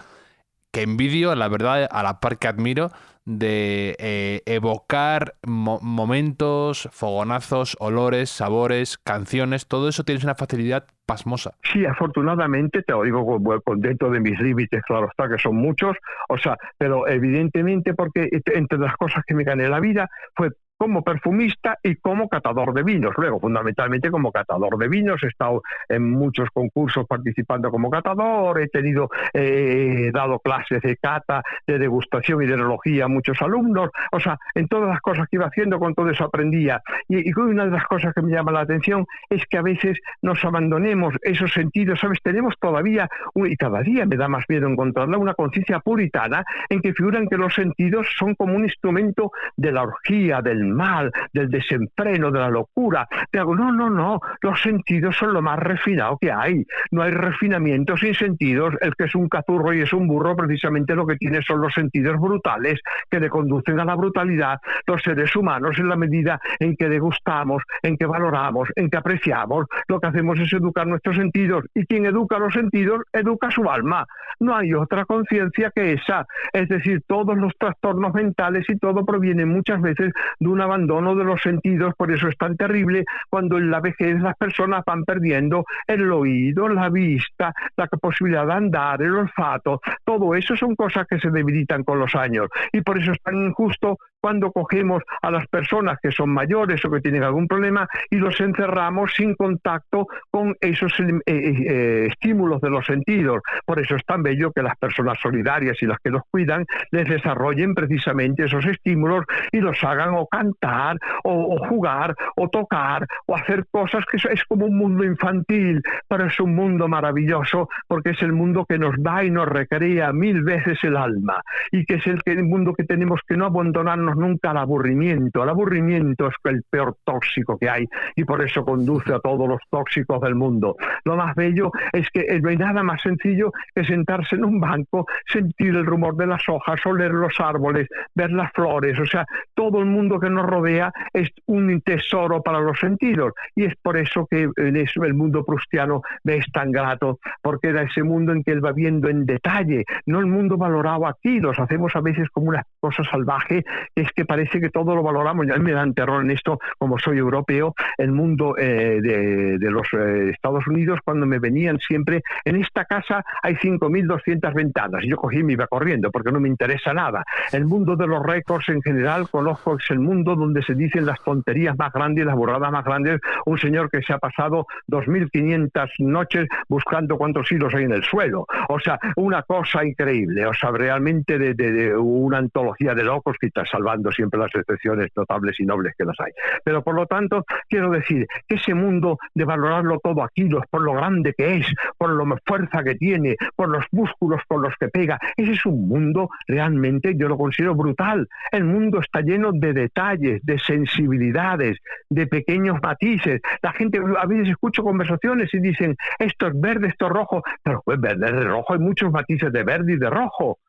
que envidio, la verdad, a la par que admiro, de evocar momentos, fogonazos, olores, sabores, canciones, todo eso tienes una facilidad pasmosa.
Sí, afortunadamente, te lo digo dentro de mis límites, claro está, que son muchos, o sea, pero evidentemente porque entre las cosas que me gané la vida fue como perfumista y como catador de vinos. Luego, fundamentalmente como catador de vinos, he estado en muchos concursos participando como catador, he dado clases de cata, de degustación y de enología a muchos alumnos. O sea, en todas las cosas que iba haciendo, con todo eso aprendía. Y una de las cosas que me llama la atención es que a veces nos abandonemos esos sentidos, ¿sabes? Tenemos todavía, y cada día me da más miedo encontrarla, una conciencia puritana en que figuran que los sentidos son como un instrumento de la orgía, del mal, del desenfreno, de la locura. Te hago, no, los sentidos son lo más refinado que hay. No hay refinamiento sin sentidos. El que es un cazurro y es un burro, precisamente lo que tiene son los sentidos brutales que le conducen a la brutalidad. Los seres humanos, en la medida en que degustamos, en que valoramos, en que apreciamos, lo que hacemos es educar nuestros sentidos, y quien educa los sentidos, educa su alma. No hay otra conciencia que esa. Es decir, todos los trastornos mentales y todo proviene muchas veces de un abandono de los sentidos. Por eso es tan terrible cuando en la vejez las personas van perdiendo el oído, la vista, la posibilidad de andar, el olfato. Todo eso son cosas que se debilitan con los años, y por eso es tan injusto cuando cogemos a las personas que son mayores o que tienen algún problema y los encerramos sin contacto con esos estímulos de los sentidos. Por eso es tan bello que las personas solidarias y las que los cuidan les desarrollen precisamente esos estímulos y los hagan o cantar o jugar o tocar o hacer cosas que es como un mundo infantil, pero es un mundo maravilloso porque es el mundo que nos da y nos recrea 1000 veces el alma, y que es el mundo que tenemos que no abandonarnos nunca al aburrimiento. El aburrimiento es el peor tóxico que hay y por eso conduce a todos los tóxicos del mundo. Lo más bello es que no hay nada más sencillo que sentarse en un banco, sentir el rumor de las hojas, oler los árboles, ver las flores. O sea, todo el mundo que nos rodea es un tesoro para los sentidos, y es por eso que el mundo proustiano me es tan grato, porque era ese mundo en que él va viendo en detalle, no el mundo valorado aquí. Los hacemos a veces como una cosa salvaje, que es que parece que todo lo valoramos. Ya me dan terror en esto, como soy europeo, el mundo de los Estados Unidos, cuando me venían siempre, en esta casa hay 5.200 ventanas, y yo cogí y me iba corriendo porque no me interesa nada. El mundo de los récords en general conozco, es el mundo donde se dicen las tonterías más grandes, las burradas más grandes. Un señor que se ha pasado 2.500 noches buscando cuántos hilos hay en el suelo. O sea, una cosa increíble. O sea, realmente de una antología de locos que está salvando siempre las excepciones notables y nobles que las hay. Pero por lo tanto, quiero decir que ese mundo de valorarlo todo a kilos, por lo grande que es, por la fuerza que tiene, por los músculos con los que pega, ese es un mundo realmente, yo lo considero brutal. El mundo está lleno de detalles, de sensibilidades, de pequeños matices. La gente, a veces escucho conversaciones y dicen, esto es verde, esto es rojo, pero pues verde, de rojo, hay muchos matices de verde y de rojo.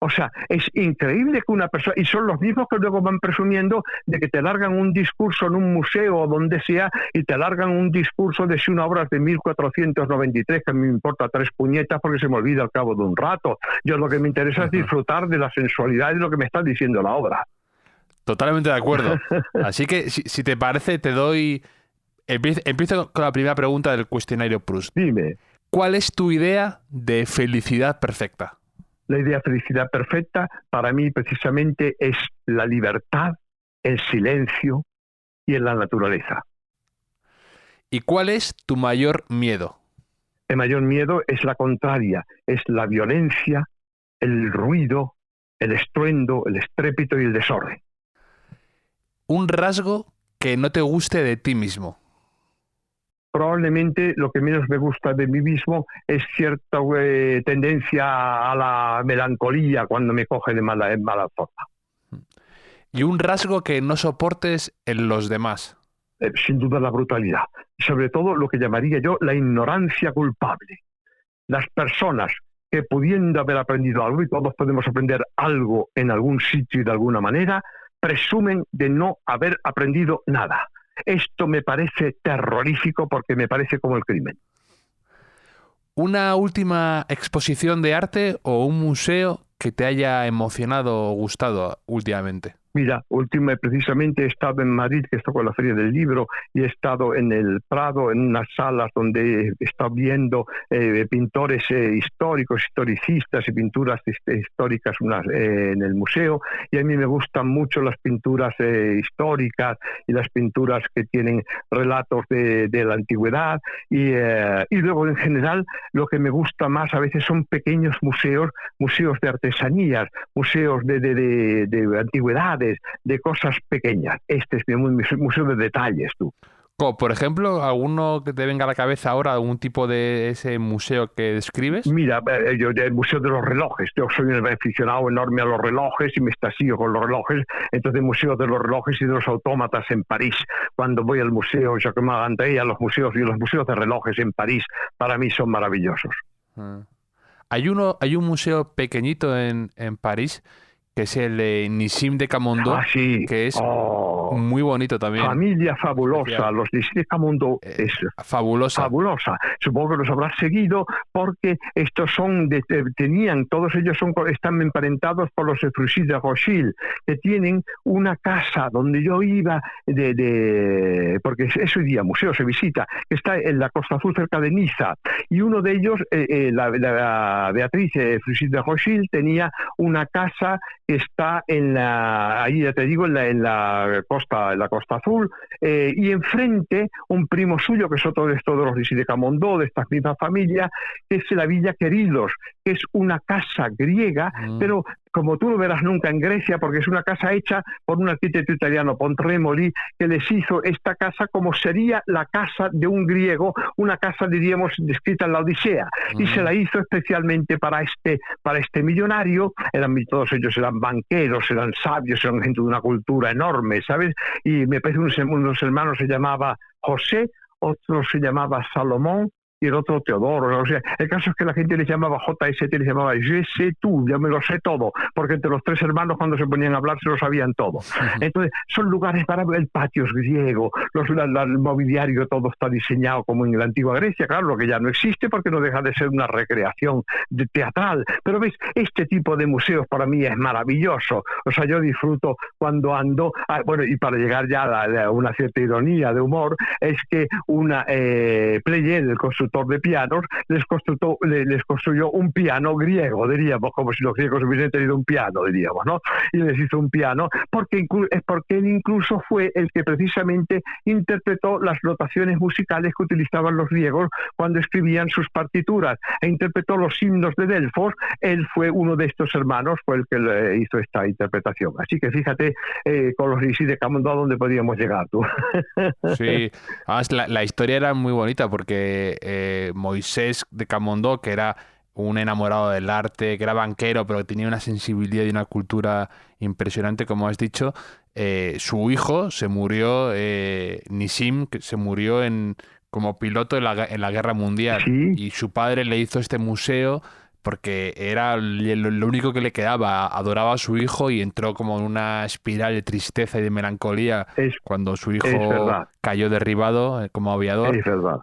O sea, es increíble que una persona, y son los mismos que luego van presumiendo de que te largan un discurso en un museo o donde sea, y te largan un discurso de si una obra es de 1493, que a mí me importa 3 puñetas porque se me olvida al cabo de un rato. Yo lo que me interesa es disfrutar de la sensualidad de lo que me está diciendo la obra.
Totalmente de acuerdo. Así que, si te parece, te doy... Empiezo con la primera pregunta del cuestionario Proust.
Dime.
¿Cuál es tu idea de felicidad perfecta?
La idea de felicidad perfecta para mí precisamente es la libertad, el silencio y en la naturaleza.
¿Y cuál es tu mayor miedo?
El mayor miedo es la contraria, es la violencia, el ruido, el estruendo, el estrépito y el desorden.
Un rasgo que no te guste de ti mismo.
Probablemente lo que menos me gusta de mí mismo es cierta tendencia a la melancolía cuando me coge en mala forma.
¿Y un rasgo que no soportes en los demás?
Sin duda la brutalidad. Y sobre todo lo que llamaría yo la ignorancia culpable. Las personas que, pudiendo haber aprendido algo, y todos podemos aprender algo en algún sitio y de alguna manera, presumen de no haber aprendido nada. Esto me parece terrorífico porque me parece como el crimen.
¿Una última exposición de arte o un museo que te haya emocionado o gustado últimamente?
Mira, precisamente he estado en Madrid, que estoy con la Feria del Libro, y he estado en el Prado, en unas salas donde he estado viendo pintores históricos, historicistas y pinturas históricas en el museo, y a mí me gustan mucho las pinturas históricas y las pinturas que tienen relatos de la antigüedad, y luego en general lo que me gusta más a veces son pequeños museos de artesanías, museos de antigüedades, de cosas pequeñas. Este es mi museo de detalles, tú.
Por ejemplo, ¿alguno que te venga a la cabeza ahora, algún tipo de ese museo que describes?
Mira, yo el museo de los relojes. Yo soy un aficionado enorme a los relojes y me extasío con los relojes. Entonces, el museo de los relojes y de los autómatas en París. Cuando voy al museo Jacquemin Ganteille, a los museos de relojes en París, para mí son maravillosos.
Hay un museo pequeñito en París, que es el de Nissim de Camondo, que es muy bonito también.
Familia fabulosa, los Nissim de Camondo es
fabulosa.
Supongo que los habrás seguido porque estos todos ellos están emparentados por los Efrusí de Rothschild, que tienen una casa donde yo iba porque es hoy día museo, se visita, que está en la Costa Azul cerca de Niza, y uno de ellos, la Beatriz Efrusí de Rothschild, tenía una casa que está ahí ya te digo, en la costa azul, y enfrente un primo suyo, que es otro de estos de los de Camondó, de esta misma familia, que es la Villa Queridos, que es una casa griega, pero como tú no verás nunca en Grecia, porque es una casa hecha por un arquitecto italiano, Pontremoli, que les hizo esta casa como sería la casa de un griego, una casa, diríamos, descrita en la Odisea, y se la hizo especialmente para este millonario. Todos ellos eran banqueros, eran sabios, eran gente de una cultura enorme, ¿sabes? Y me parece uno de los hermanos se llamaba José, otro se llamaba Salomón, y el otro Teodoro. O sea, el caso es que la gente les llamaba JST, les llamaba Je sais tout, ya me lo sé todo, porque entre los tres hermanos cuando se ponían a hablar se lo sabían todo. Entonces, son lugares para el patio es griego, el mobiliario todo está diseñado como en la antigua Grecia, claro, lo que ya no existe porque no deja de ser una recreación teatral. Pero ves, este tipo de museos para mí es maravilloso. O sea, yo disfruto cuando ando, bueno, y para llegar ya a una cierta ironía de humor, es que Pleyel, el constructor de pianos, les construyó un piano griego, diríamos, como si los griegos hubiesen tenido un piano, diríamos, ¿no? Y les hizo un piano, porque él incluso fue el que precisamente interpretó las notaciones musicales que utilizaban los griegos cuando escribían sus partituras, e interpretó los himnos de Delfos. Él fue uno de estos hermanos, fue el que le hizo esta interpretación. Así que fíjate, con los Rishi de Camondó, ¿a dónde podíamos llegar, tú?
Sí, además la historia era muy bonita porque Moisés de Camondó, que era un enamorado del arte, que era banquero, pero que tenía una sensibilidad y una cultura impresionante, como has dicho. Su hijo se murió, Nissim, que se murió como piloto en la Guerra Mundial.
¿Sí?
Y su padre le hizo este museo porque era lo único que le quedaba. Adoraba a su hijo y entró como en una espiral de tristeza y de melancolía cuando su hijo cayó derribado como aviador.
Es verdad.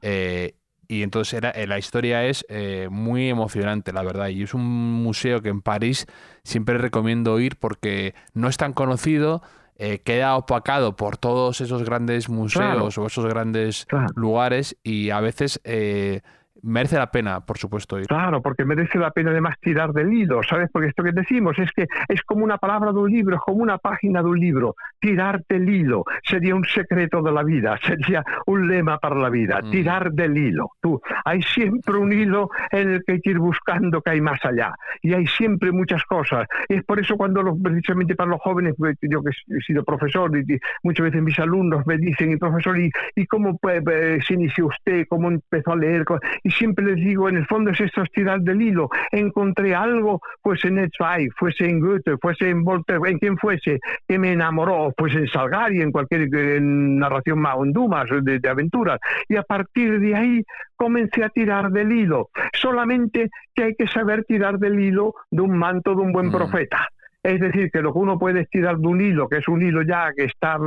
Y entonces la historia es muy emocionante, la verdad. Y es un museo que en París siempre recomiendo ir porque no es tan conocido, queda opacado por todos esos grandes museos o esos grandes lugares, y a veces merece la pena, por supuesto, ir.
Claro, porque merece la pena además tirar del hilo, ¿sabes? Porque esto que decimos es que es como una palabra de un libro, es como una página de un libro. Tirar del hilo sería un secreto de la vida, sería un lema para la vida, tirar del hilo. Hay siempre un hilo en el que hay que ir buscando que hay más allá, y hay siempre muchas cosas. Y es por eso cuando precisamente para los jóvenes, yo que he sido profesor, y muchas veces mis alumnos me dicen, profesor, ¿y cómo se inició usted? ¿Cómo empezó a leer? Y siempre les digo, en el fondo es esto, tirar del hilo. Encontré algo, fuese en Zweig, fuese en Goethe, fuese en Voltaire, en quien fuese, que me enamoró, fuese en Salgari, en cualquier narración más Dumas, de aventuras. Y a partir de ahí comencé a tirar del hilo. Solamente que hay que saber tirar del hilo de un manto de un buen profeta. Es decir, que lo que uno puede estirar de un hilo, que es un hilo ya que está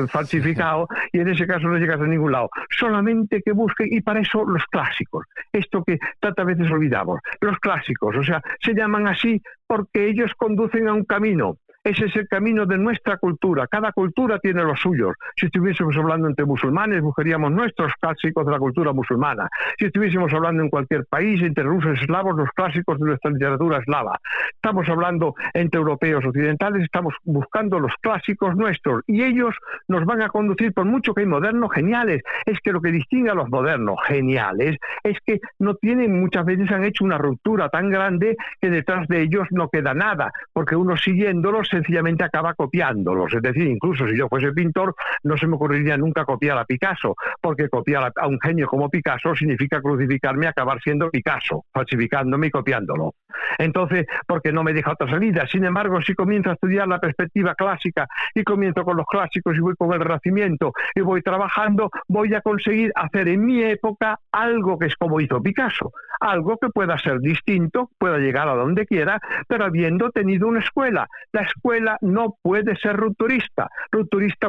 falsificado, y en ese caso no llegas a ningún lado. Solamente que busquen, y para eso los clásicos. Esto que tantas veces olvidamos. Los clásicos, o sea, se llaman así porque ellos conducen a un camino. Ese es el camino de nuestra cultura. Cada cultura tiene los suyos. Si estuviésemos hablando entre musulmanes, buscaríamos nuestros clásicos de la cultura musulmana. Si estuviésemos hablando en cualquier país, entre rusos y eslavos, los clásicos de nuestra literatura eslava. Estamos hablando entre europeos occidentales, estamos buscando los clásicos nuestros. Y ellos nos van a conducir, por mucho que hay modernos geniales. Es que lo que distingue a los modernos geniales es que no tienen, muchas veces han hecho una ruptura tan grande que detrás de ellos no queda nada, porque uno siguiéndolos sencillamente acaba copiándolos. Es decir, incluso si yo fuese pintor, no se me ocurriría nunca copiar a Picasso, porque copiar a un genio como Picasso significa crucificarme y acabar siendo Picasso, falsificándome y copiándolo. Entonces, porque no me deja otra salida. Sin embargo, si comienzo a estudiar la perspectiva clásica y comienzo con los clásicos y voy con el Renacimiento y voy trabajando, voy a conseguir hacer en mi época algo que es como hizo Picasso, algo que pueda ser distinto, pueda llegar a donde quiera, pero habiendo tenido una escuela. La escuela no puede ser rupturista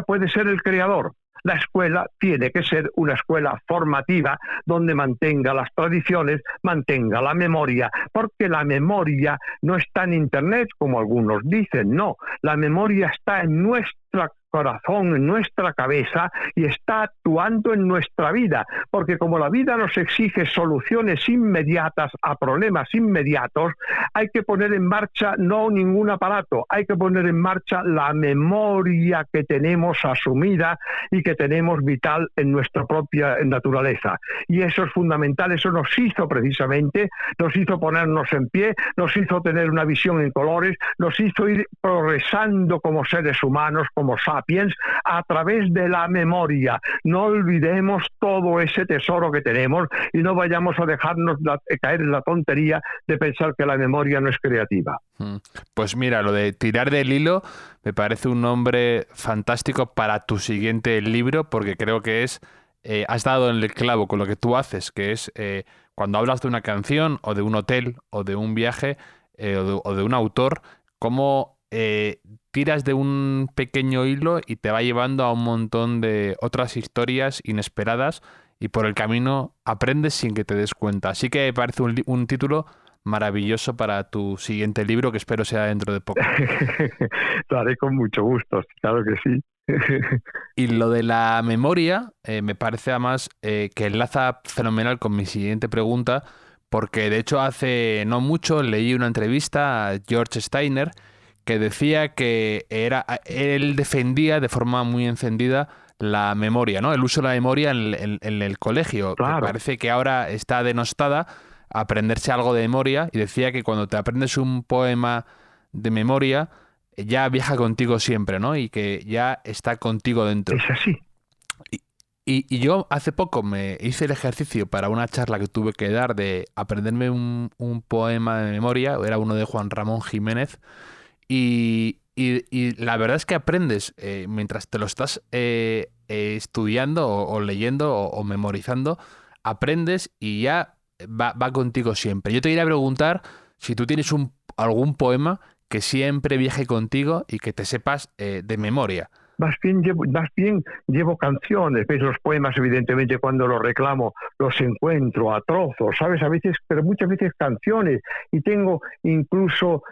puede ser el creador. La escuela tiene que ser una escuela formativa donde mantenga las tradiciones, mantenga la memoria, porque la memoria no está en Internet, como algunos dicen, no. La memoria está en nuestra corazón, en nuestra cabeza y está actuando en nuestra vida, porque como la vida nos exige soluciones inmediatas a problemas inmediatos, hay que poner en marcha no ningún aparato, hay que poner en marcha la memoria que tenemos asumida y que tenemos vital en nuestra propia naturaleza. Y eso es fundamental, eso nos hizo precisamente, nos hizo ponernos en pie, nos hizo tener una visión en colores, nos hizo ir progresando como seres humanos, como sapiens, a través de la memoria. No olvidemos todo ese tesoro que tenemos y no vayamos a dejarnos caer en la tontería de pensar que la memoria no es creativa.
Pues mira, lo de tirar del hilo me parece un nombre fantástico para tu siguiente libro, porque creo que has dado en el clavo con lo que tú haces, que es cuando hablas de una canción o de un hotel o de un viaje o de un autor, cómo tiras de un pequeño hilo y te va llevando a un montón de otras historias inesperadas y por el camino aprendes sin que te des cuenta. Así que me parece un título maravilloso para tu siguiente libro, que espero sea dentro de poco.
Lo haré con mucho gusto, claro que sí.
Y lo de la memoria me parece además que enlaza fenomenal con mi siguiente pregunta, porque de hecho hace no mucho leí una entrevista a George Steiner que decía que él defendía de forma muy encendida la memoria, ¿no? El uso de la memoria en el colegio.
Claro.
Que parece que ahora está denostada aprenderse algo de memoria, y decía que cuando te aprendes un poema de memoria ya viaja contigo siempre, ¿no? Y que ya está contigo dentro.
Es así.
Y yo hace poco me hice el ejercicio para una charla que tuve que dar de aprenderme un poema de memoria, era uno de Juan Ramón Jiménez, y la verdad es que aprendes mientras te lo estás estudiando o leyendo o memorizando, aprendes y ya va contigo siempre. Yo te quería preguntar si tú tienes algún poema que siempre viaje contigo y que te sepas de memoria.
Más bien llevo canciones, ¿ves? Los poemas, evidentemente, cuando los reclamo, los encuentro a trozos, ¿sabes? A veces, pero muchas veces canciones. Y tengo incluso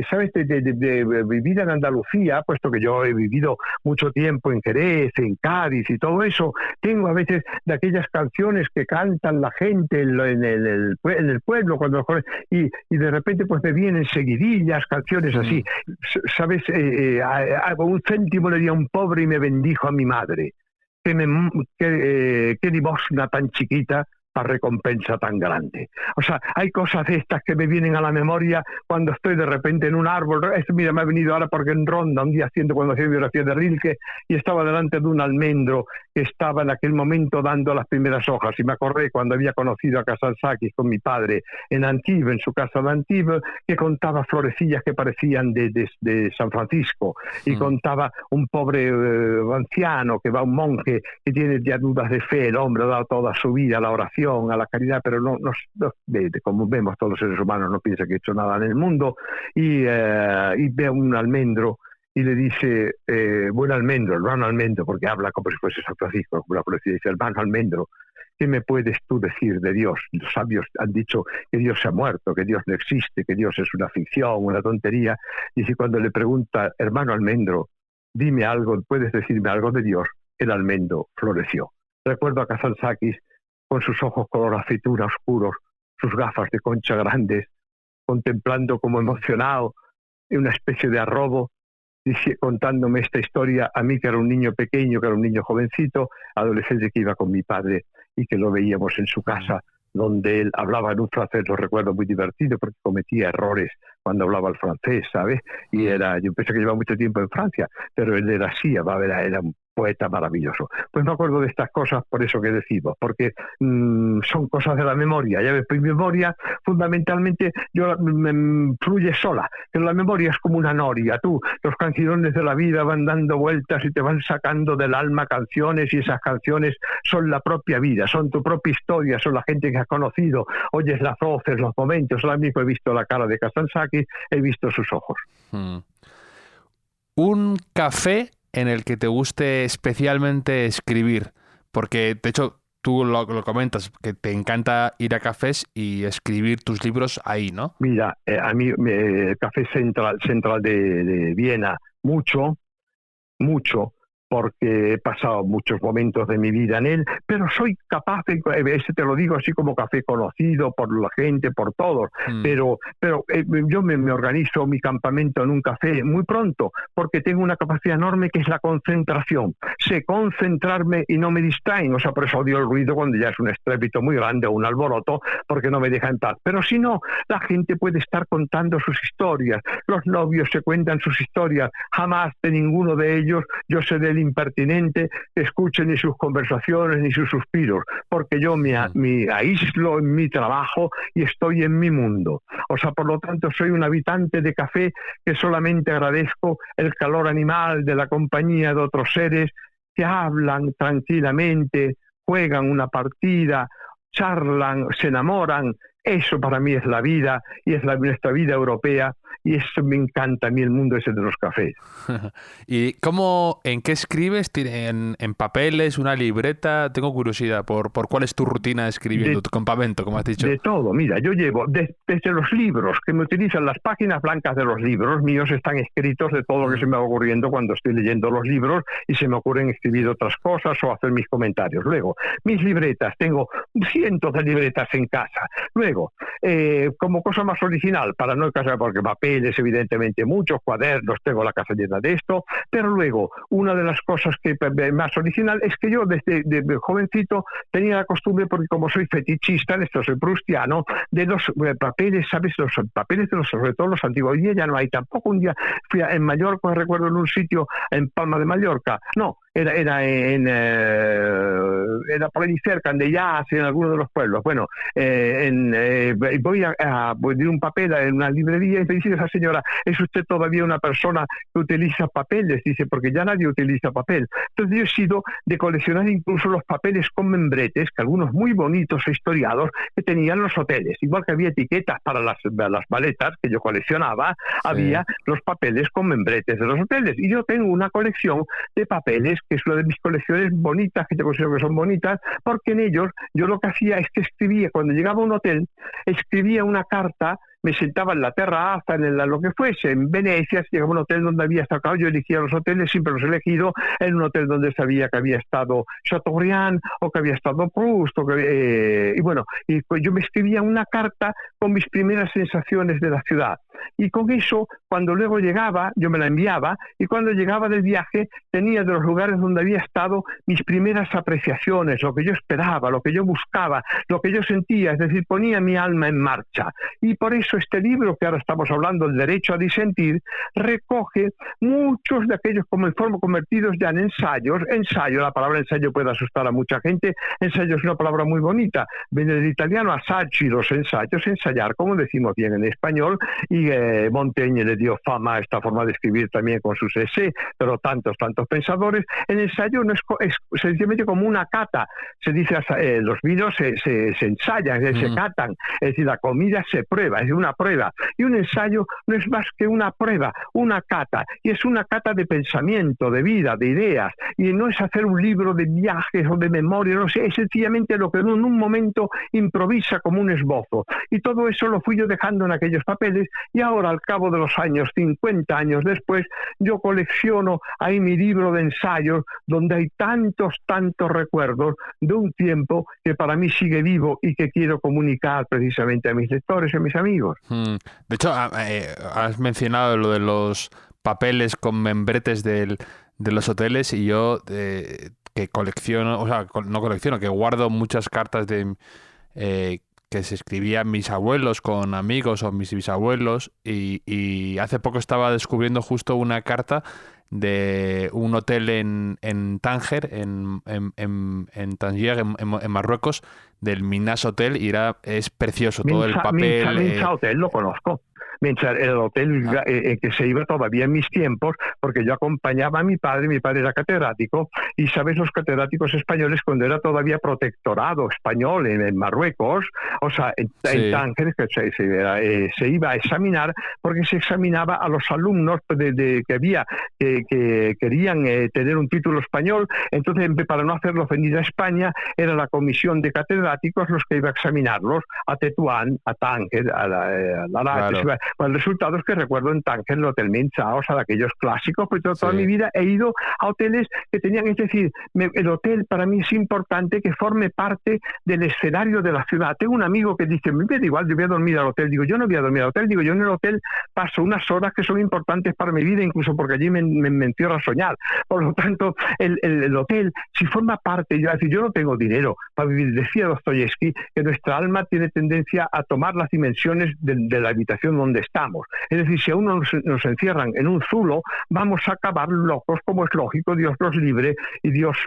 ¿sabes? De vivir en Andalucía, puesto que yo he vivido mucho tiempo en Jerez, en Cádiz y todo eso. Tengo a veces de aquellas canciones que cantan la gente en el pueblo, y de repente pues me vienen seguidillas, canciones así, ¿sabes? Un céntimo le di a un pobre y me bendijo a mi madre. Qué limosna tan chiquita para recompensa tan grande. O sea, hay cosas de estas que me vienen a la memoria cuando estoy de repente en un árbol. Mira, me ha venido ahora porque en Ronda, un día cuando hacía biografía de Rilke, y estaba delante de un almendro que estaba en aquel momento dando las primeras hojas, y me acordé cuando había conocido a Kazantzakis con mi padre en Antibes, en su casa de Antibes, que contaba florecillas que parecían de San Francisco, y contaba un pobre anciano que va, un monje que tiene ya dudas de fe. El hombre ha dado toda su vida a la oración, a la caridad, pero no como vemos todos los seres humanos, no piensa que ha hecho nada en el mundo, y ve a un almendro y le dice, buen almendro, hermano almendro, porque habla como si fuese San Francisco, como la policía, dice, hermano almendro, ¿qué me puedes tú decir de Dios? Los sabios han dicho que Dios se ha muerto, que Dios no existe, que Dios es una ficción, una tontería. Y si cuando le pregunta, hermano almendro, dime algo, ¿puedes decirme algo de Dios? El almendro floreció. Recuerdo a Kazantzakis con sus ojos color aceituna oscuros, sus gafas de concha grandes, contemplando como emocionado en una especie de arrobo, contándome esta historia a mí, que era un niño pequeño, que era un niño jovencito, adolescente, que iba con mi padre y que lo veíamos en su casa, donde él hablaba en un francés, lo recuerdo muy divertido porque cometía errores cuando hablaba el francés, ¿sabes? Y yo pensé que llevaba mucho tiempo en Francia, pero él era así, era un poeta maravilloso. Pues me acuerdo de estas cosas por eso que decimos, porque son cosas de la memoria. Ya ves, mi memoria fundamentalmente me fluye sola, pero la memoria es como una noria. Los canciones de la vida van dando vueltas y te van sacando del alma canciones, y esas canciones son la propia vida, son tu propia historia, son la gente que has conocido, oyes las voces, los momentos. Ahora mismo he visto la cara de Kazantzakis, he visto sus ojos.
Un café en el que te guste especialmente escribir, porque de hecho tú lo comentas, que te encanta ir a cafés y escribir tus libros ahí, ¿no?
Mira, a mí el Café Central de Viena mucho, mucho, porque he pasado muchos momentos de mi vida en él, pero soy capaz de, ese te lo digo así como café conocido por la gente, por todos, pero yo me organizo mi campamento en un café muy pronto, porque tengo una capacidad enorme que es la concentración. Sé concentrarme y no me distraen, o sea, por eso odio el ruido cuando ya es un estrépito muy grande o un alboroto, porque no me deja en paz. Pero si no, la gente puede estar contando sus historias, los novios se cuentan sus historias, jamás de ninguno de ellos yo seré el impertinente que escuche ni sus conversaciones ni sus suspiros, porque yo me aíslo en mi trabajo y estoy en mi mundo. O sea, por lo tanto, soy un habitante de café que solamente agradezco el calor animal de la compañía de otros seres que hablan tranquilamente, juegan una partida, charlan, se enamoran. Eso para mí es la vida y es nuestra vida europea, y eso me encanta a mí, el mundo ese de los cafés.
¿Y en qué escribes? ¿En papeles, una libreta? Tengo curiosidad por cuál es tu rutina escribiendo, tu campamento, como has dicho.
De todo, mira, yo llevo desde los libros que me utilizan, las páginas blancas de los libros míos están escritos de todo lo que se me va ocurriendo cuando estoy leyendo los libros y se me ocurren escribir otras cosas o hacer mis comentarios. Luego, mis libretas, tengo cientos de libretas en casa. Luego, como cosa más original, para no casar, porque papeles, evidentemente muchos, cuadernos, tengo la casa llena de esto, pero luego, una de las cosas que más original es que yo desde jovencito tenía la costumbre, porque como soy fetichista, en esto soy prustiano, de los papeles, ¿sabes? Los papeles de sobre todo los antiguos. Hoy día ya no hay tampoco. Un día fui en Mallorca, recuerdo, en un sitio en Palma de Mallorca, no, era por ahí cerca, en Deyas, en alguno de los pueblos. Bueno, voy a pedir un papel en una librería y me dice esa señora, ¿es usted todavía una persona que utiliza papeles? Dice, porque ya nadie utiliza papel. Entonces yo he sido de coleccionar incluso los papeles con membretes, que algunos muy bonitos e historiados, que tenían los hoteles. Igual que había etiquetas para las maletas que yo coleccionaba, sí, había los papeles con membretes de los hoteles. Y yo tengo una colección de papeles, que es una de mis colecciones bonitas, que yo considero que son bonitas, porque en ellos yo lo que hacía es que escribía, cuando llegaba a un hotel, escribía una carta, me sentaba en la terraza, lo que fuese, en Venecia, si llegaba a un hotel donde había estado, yo elegía los hoteles, siempre los he elegido en un hotel donde sabía que había estado Chateaubriand, o que había estado Proust, y bueno, y pues yo me escribía una carta con mis primeras sensaciones de la ciudad. Y con eso, cuando luego llegaba, yo me la enviaba, y cuando llegaba del viaje, tenía de los lugares donde había estado mis primeras apreciaciones, lo que yo esperaba, lo que yo buscaba, lo que yo sentía, es decir, ponía mi alma en marcha. Y por eso este libro que ahora estamos hablando, El derecho a disentir, recoge muchos de aquellos convertidos ya en ensayos. Ensayo, la palabra ensayo puede asustar a mucha gente. Ensayo es una palabra muy bonita, viene del italiano assaggi, los ensayos, ensayar, como decimos bien en español, y Montaigne le dio fama a esta forma de escribir también con sus essays, pero tantos pensadores. El ensayo no es sencillamente como una cata, se dice, los vinos se ensayan, se catan, es decir, la comida se prueba, es una prueba, y un ensayo no es más que una prueba, una cata, y es una cata de pensamiento, de vida, de ideas, y no es hacer un libro de viajes o de memoria, no sé, es sencillamente lo que en un momento improvisa como un esbozo, y todo eso lo fui yo dejando en aquellos papeles, y ahora al cabo de los años, 50 años después, yo colecciono ahí mi libro de ensayos, donde hay tantos recuerdos de un tiempo que para mí sigue vivo y que quiero comunicar precisamente a mis lectores y a mis amigos.
De hecho, has mencionado lo de los papeles con membretes de los hoteles, y yo que colecciono, o sea, no colecciono, que guardo muchas cartas que se escribían mis abuelos con amigos o mis bisabuelos, y hace poco estaba descubriendo justo una carta de un hotel en Tánger, en Tangier, en Marruecos, del Minas Hotel, y es precioso todo el papel.
Minsa Hotel lo conozco. Mientras el hotel que se iba todavía en mis tiempos, porque yo acompañaba a mi padre era catedrático, y sabes, los catedráticos españoles, cuando era todavía protectorado español en Marruecos, o sea, en Tánger, que se iba a examinar, porque se examinaba a los alumnos que querían tener un título español. Entonces, para no hacerlos venir a España, era la comisión de catedráticos los que iba a examinarlos a Tetuán, a Tánger, a la Pues el resultado es que recuerdo en Tánger el Hotel Minza, o sea, de aquellos clásicos, porque toda mi vida he ido a hoteles que tenían, es decir, el hotel para mí es importante que forme parte del escenario de la ciudad. Tengo un amigo que dice, me da igual, yo voy a dormir al hotel. Digo, yo no voy a dormir al hotel, digo, yo en el hotel paso unas horas que son importantes para mi vida, incluso porque allí me entierro a soñar. Por lo tanto, el hotel, si forma parte, yo no tengo dinero para vivir. Decía Dostoyevsky que nuestra alma tiene tendencia a tomar las dimensiones de la habitación donde estamos. Es decir, si a uno nos encierran en un zulo, vamos a acabar locos, como es lógico. Dios los libre y Dios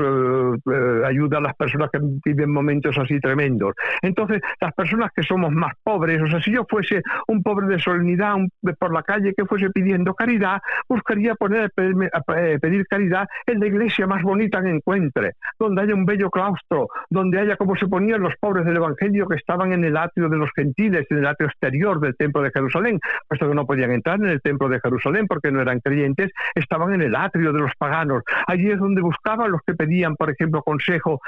ayuda a las personas que viven momentos así tremendos. Entonces, las personas que somos más pobres, o sea, si yo fuese un pobre de solemnidad por la calle que fuese pidiendo caridad, buscaría pedir caridad en la iglesia más bonita que encuentre, donde haya un bello claustro, donde haya, como se ponían los pobres del Evangelio, que estaban en el atrio de los gentiles, en el atrio exterior del templo de Jerusalén, puesto que no podían entrar en el templo de Jerusalén porque no eran creyentes, estaban en el atrio de los paganos. Allí es donde buscaban los que pedían, por ejemplo, consejo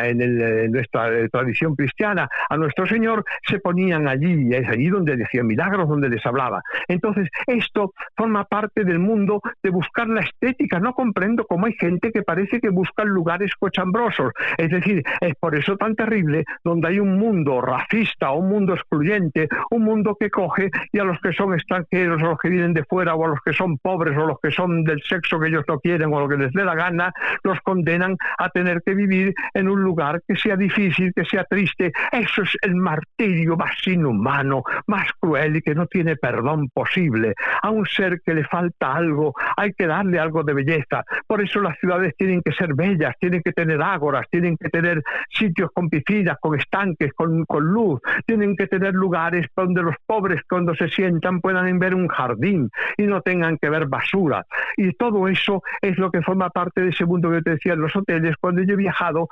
en nuestra tradición cristiana a nuestro Señor, se ponían allí, y es allí donde decían milagros, donde les hablaba. Entonces, esto forma parte del mundo de buscar la estética. No comprendo cómo hay gente que parece que busca lugares cochambrosos. Es decir, es por eso tan terrible, donde hay un mundo racista, un mundo excluyente, un mundo que coge y a los que son extranjeros, o los que vienen de fuera, o a los que son pobres, o los que son del sexo que ellos no quieren, o lo que les dé la gana, los condenan a tener que vivir en un lugar que sea difícil, que sea triste. Eso es el martirio más inhumano, más cruel y que no tiene perdón posible. A un ser que le falta algo, hay que darle algo de belleza. Por eso las ciudades tienen que ser bellas, tienen que tener ágoras, tienen que tener sitios con piscinas, con estanques, con luz, tienen que tener lugares donde los pobres, cuando se sientan, puedan ver un jardín y no tengan que ver basura. Y todo eso es lo que forma parte de ese mundo que te decía en los hoteles. Cuando yo he viajado,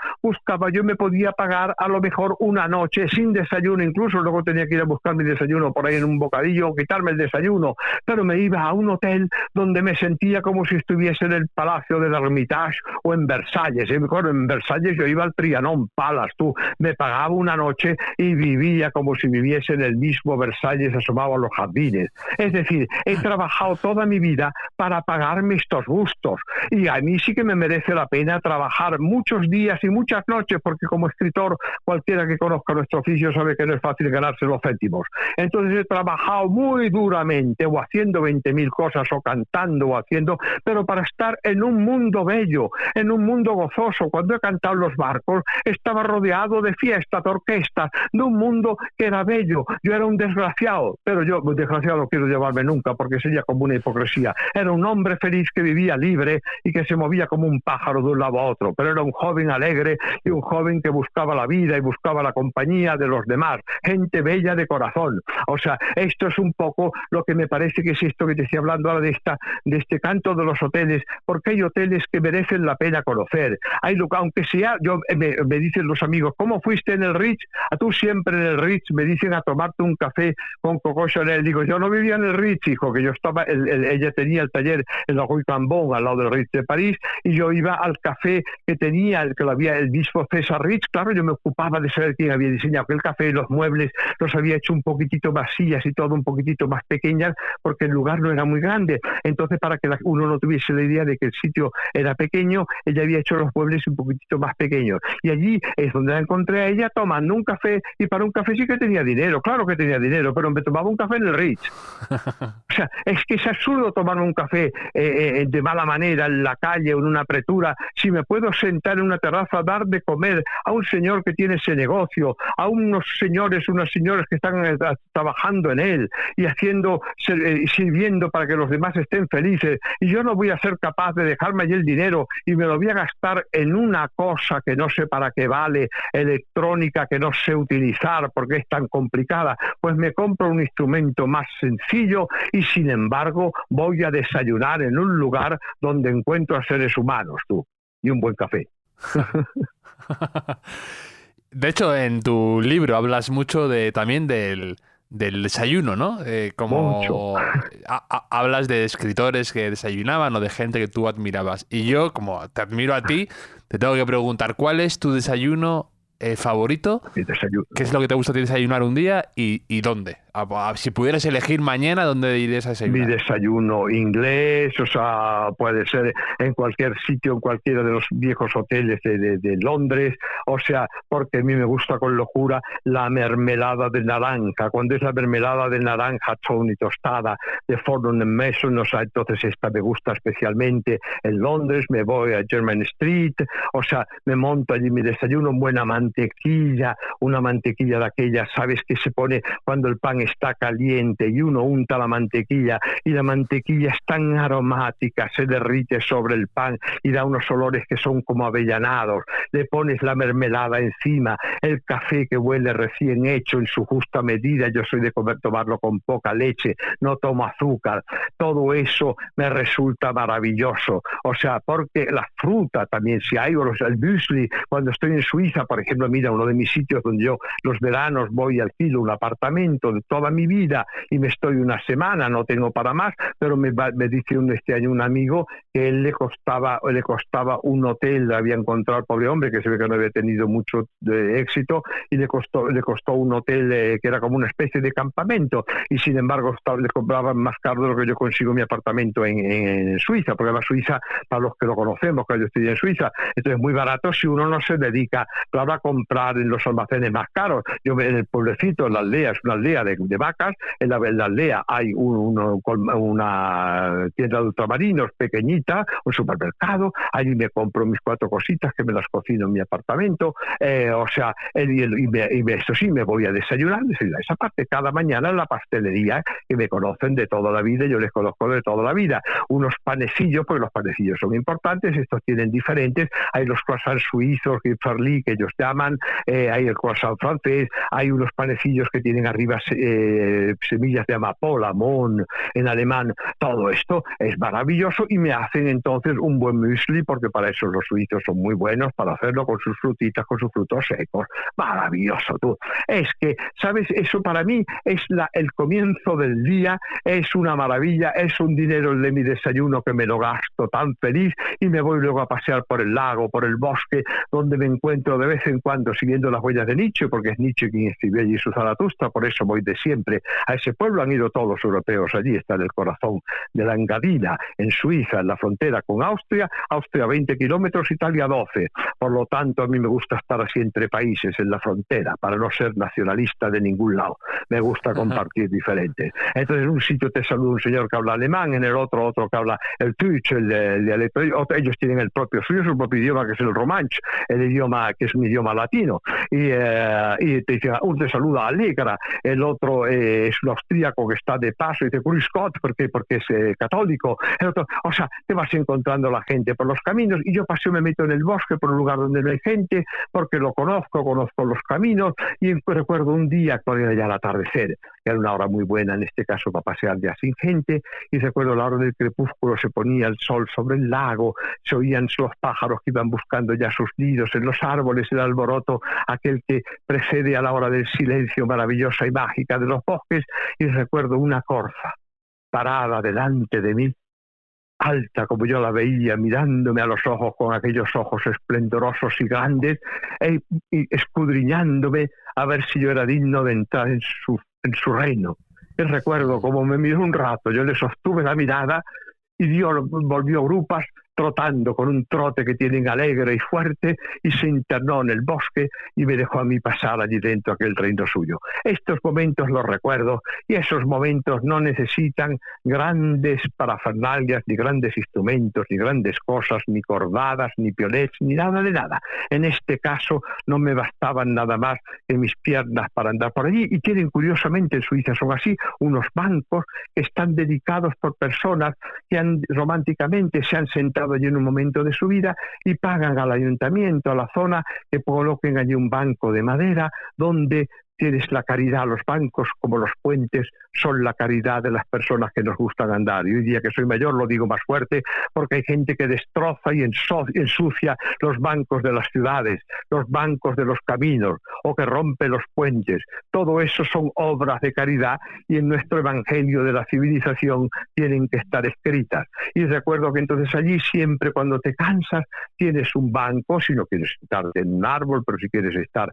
yo me podía pagar a lo mejor una noche sin desayuno, incluso luego tenía que ir a buscar mi desayuno por ahí en un bocadillo o quitarme el desayuno, pero me iba a un hotel donde me sentía como si estuviese en el Palacio de Hermitage o en Versalles. En Versalles yo iba al Trianon Palace, me pagaba una noche y vivía como si viviese en el mismo Versalles, asomaba a los jardines. Es decir, he trabajado toda mi vida para pagarme estos gustos, y a mí sí que me merece la pena trabajar muchos días y muchas noches, porque como escritor, cualquiera que conozca nuestro oficio sabe que no es fácil ganarse los céntimos. Entonces he trabajado muy duramente, o haciendo 20.000 cosas, o cantando, o haciendo, pero para estar en un mundo bello, en un mundo gozoso. Cuando he cantado en los barcos, estaba rodeado de fiestas, de orquestas, de un mundo que era bello. Yo era un desgraciado, pero yo, desgraciado, no quiero llevarme nunca, porque sería como una hipocresía. Era un hombre feliz que vivía libre y que se movía como un pájaro de un lado a otro, pero era un joven alegre y un joven que buscaba la vida y buscaba la compañía de los demás, gente bella de corazón. O sea, esto es un poco lo que me parece que es esto que te estoy hablando ahora de este canto de los hoteles, porque hay hoteles que merecen la pena conocer. Aunque sea, me dicen los amigos, ¿cómo fuiste en el Ritz? A tú siempre en el Ritz, me dicen, a tomarte un café con Coco Chanel. Digo, yo no vivía en el Ritz, hijo, que yo estaba, ella tenía el taller en la Rue Cambon, al lado del Ritz de París, y yo iba al café que tenía, que lo había el mismo César Ritz. Claro, yo me ocupaba de saber quién había diseñado aquel café, los muebles los había hecho un poquitito más sillas y todo un poquitito más pequeñas, porque el lugar no era muy grande. Entonces, para que uno no tuviese la idea de que el sitio era pequeño, ella había hecho los muebles un poquitito más pequeños. Y allí es donde la encontré a ella tomando un café, y para un café sí que tenía dinero, claro que tenía dinero, pero me tomaba un café en el Ritz. O sea, es que es absurdo tomarme un café de mala manera en la calle o en una apretura, si me puedo sentar en una terraza a dar de comer a un señor que tiene ese negocio, a unos señores, unas señoras que están trabajando en él y sirviendo para que los demás estén felices, y yo no voy a ser capaz de dejarme allí el dinero y me lo voy a gastar en una cosa que no sé para qué vale, electrónica que no sé utilizar porque es tan complicada. Pues me compro un instrumento más sencillo y sin embargo voy a desayunar en un lugar donde encuentro a seres humanos, y un buen café.
De hecho, en tu libro hablas mucho también del desayuno, ¿no? Como hablas de escritores que desayunaban o de gente que tú admirabas. Y yo, como te admiro a ti, te tengo que preguntar, ¿cuál es tu desayuno favorito? ¿Qué es lo que te gusta a ti desayunar un día y dónde? Si pudieras elegir mañana, ¿dónde irías a desayunar?
Mi desayuno inglés, o sea, puede ser en cualquier sitio, en cualquiera de los viejos hoteles de Londres, o sea, porque a mí me gusta con locura la mermelada de naranja. Cuando es la mermelada de naranja y tostada de Fordham Mason, o sea, entonces esta me gusta especialmente. En Londres me voy a Jermyn Street, o sea, me monto allí mi desayuno, buena mantequilla, una mantequilla de aquella, ¿sabes?, que se pone cuando el pan está caliente y uno unta la mantequilla y la mantequilla es tan aromática, se derrite sobre el pan y da unos olores que son como avellanados. Le pones la mermelada encima, el café que huele recién hecho en su justa medida. Yo soy de tomarlo con poca leche, no tomo azúcar. Todo eso me resulta maravilloso. O sea, porque la fruta también, si hay, o el müsli, cuando estoy en Suiza, por ejemplo, mira, uno de mis sitios donde yo los veranos voy y alquilo un apartamento de toda mi vida y me estoy una semana, no tengo para más, pero me dice este año un amigo que él le costaba un hotel, había encontrado al pobre hombre, que se ve que no había tenido mucho éxito, y le costó un hotel que era como una especie de campamento, y sin embargo le compraban más caro de lo que yo consigo mi apartamento en Suiza, porque la Suiza, para los que lo conocemos, que yo estoy en Suiza, entonces es muy barato si uno no se dedica, claro, a comprar en los almacenes más caros. Yo en el pueblecito, en la aldea, es una aldea de vacas, en la aldea hay una tienda de ultramarinos pequeñita, un supermercado, allí me compro mis 4 cositas que me las cocino en mi apartamento, o sea, eso sí, me voy a desayunar esa parte cada mañana en la pastelería, que me conocen de toda la vida, yo les conozco de toda la vida, unos panecillos, porque los panecillos son importantes, estos tienen diferentes, hay los croissants suizos, que ellos llaman, hay el croissant francés, hay unos panecillos que tienen arriba semillas de amapola, mon, en alemán. Todo esto es maravilloso y me hacen entonces un buen muesli, porque para eso los suizos son muy buenos, para hacerlo con sus frutitas, con sus frutos secos. Maravilloso, tú. Es que, ¿sabes? Eso para mí es el comienzo del día, es una maravilla, es un dinero el de mi desayuno que me lo gasto tan feliz y me voy luego a pasear por el lago, por el bosque, donde me encuentro de vez en cuando siguiendo las huellas de Nietzsche, porque es Nietzsche quien escribió allí su Zaratustra, por eso voy de siempre a ese pueblo. Han ido todos los europeos allí, está en el corazón de la Engadina, en Suiza, en la frontera con Austria 20 kilómetros, Italia 12. Por lo tanto, a mí me gusta estar así entre países, en la frontera, para no ser nacionalista de ningún lado. Me gusta compartir diferentes. Entonces, en un sitio te saluda un señor que habla alemán, en el otro que habla el Deutsch, el dialecto. Ellos tienen el propio suyo, su propio idioma, que es el Romansch, el idioma que es un idioma latino. Y te dice, uno te saluda alegra, el otro es un austríaco que está de paso y dice Grüß Gott porque es católico. El otro, o sea, te vas encontrando la gente por los caminos, y yo paseo, me meto en el bosque por un lugar donde no hay gente, porque lo conozco los caminos, y recuerdo un día, cuando era ya el atardecer, que era una hora muy buena en este caso para pasear ya sin gente, y recuerdo la hora del crepúsculo, se ponía el sol sobre el lago, se oían los pájaros que iban buscando ya sus nidos en los árboles, el alboroto, aquel que precede a la hora del silencio maravillosa y mágica de los bosques, y recuerdo una corza parada delante de mí, alta como yo la veía, mirándome a los ojos con aquellos ojos esplendorosos y grandes, y escudriñándome a ver si yo era digno de entrar en su reino. Y recuerdo como me miró un rato, yo le sostuve la mirada y Dios volvió grupas, trotando con un trote que tienen alegre y fuerte, y se internó en el bosque y me dejó a mí pasar allí dentro aquel reino suyo. Estos momentos los recuerdo, y esos momentos no necesitan grandes parafernalias, ni grandes instrumentos, ni grandes cosas, ni cordadas, ni piolets, ni nada de nada. En este caso no me bastaban nada más que mis piernas para andar por allí, y tienen, curiosamente, en Suiza son así, unos bancos que están dedicados por personas que románticamente se han sentado allí en un momento de su vida y pagan al ayuntamiento, a la zona, que coloquen allí un banco de madera donde tienes la caridad. Los bancos, como los puentes, son la caridad de las personas que nos gustan andar. Y hoy día que soy mayor lo digo más fuerte, porque hay gente que destroza y ensucia los bancos de las ciudades, los bancos de los caminos, o que rompe los puentes. Todo eso son obras de caridad, y en nuestro evangelio de la civilización tienen que estar escritas. Y recuerdo que entonces allí siempre, cuando te cansas, tienes un banco, si no quieres sentarte en un árbol, pero si quieres estar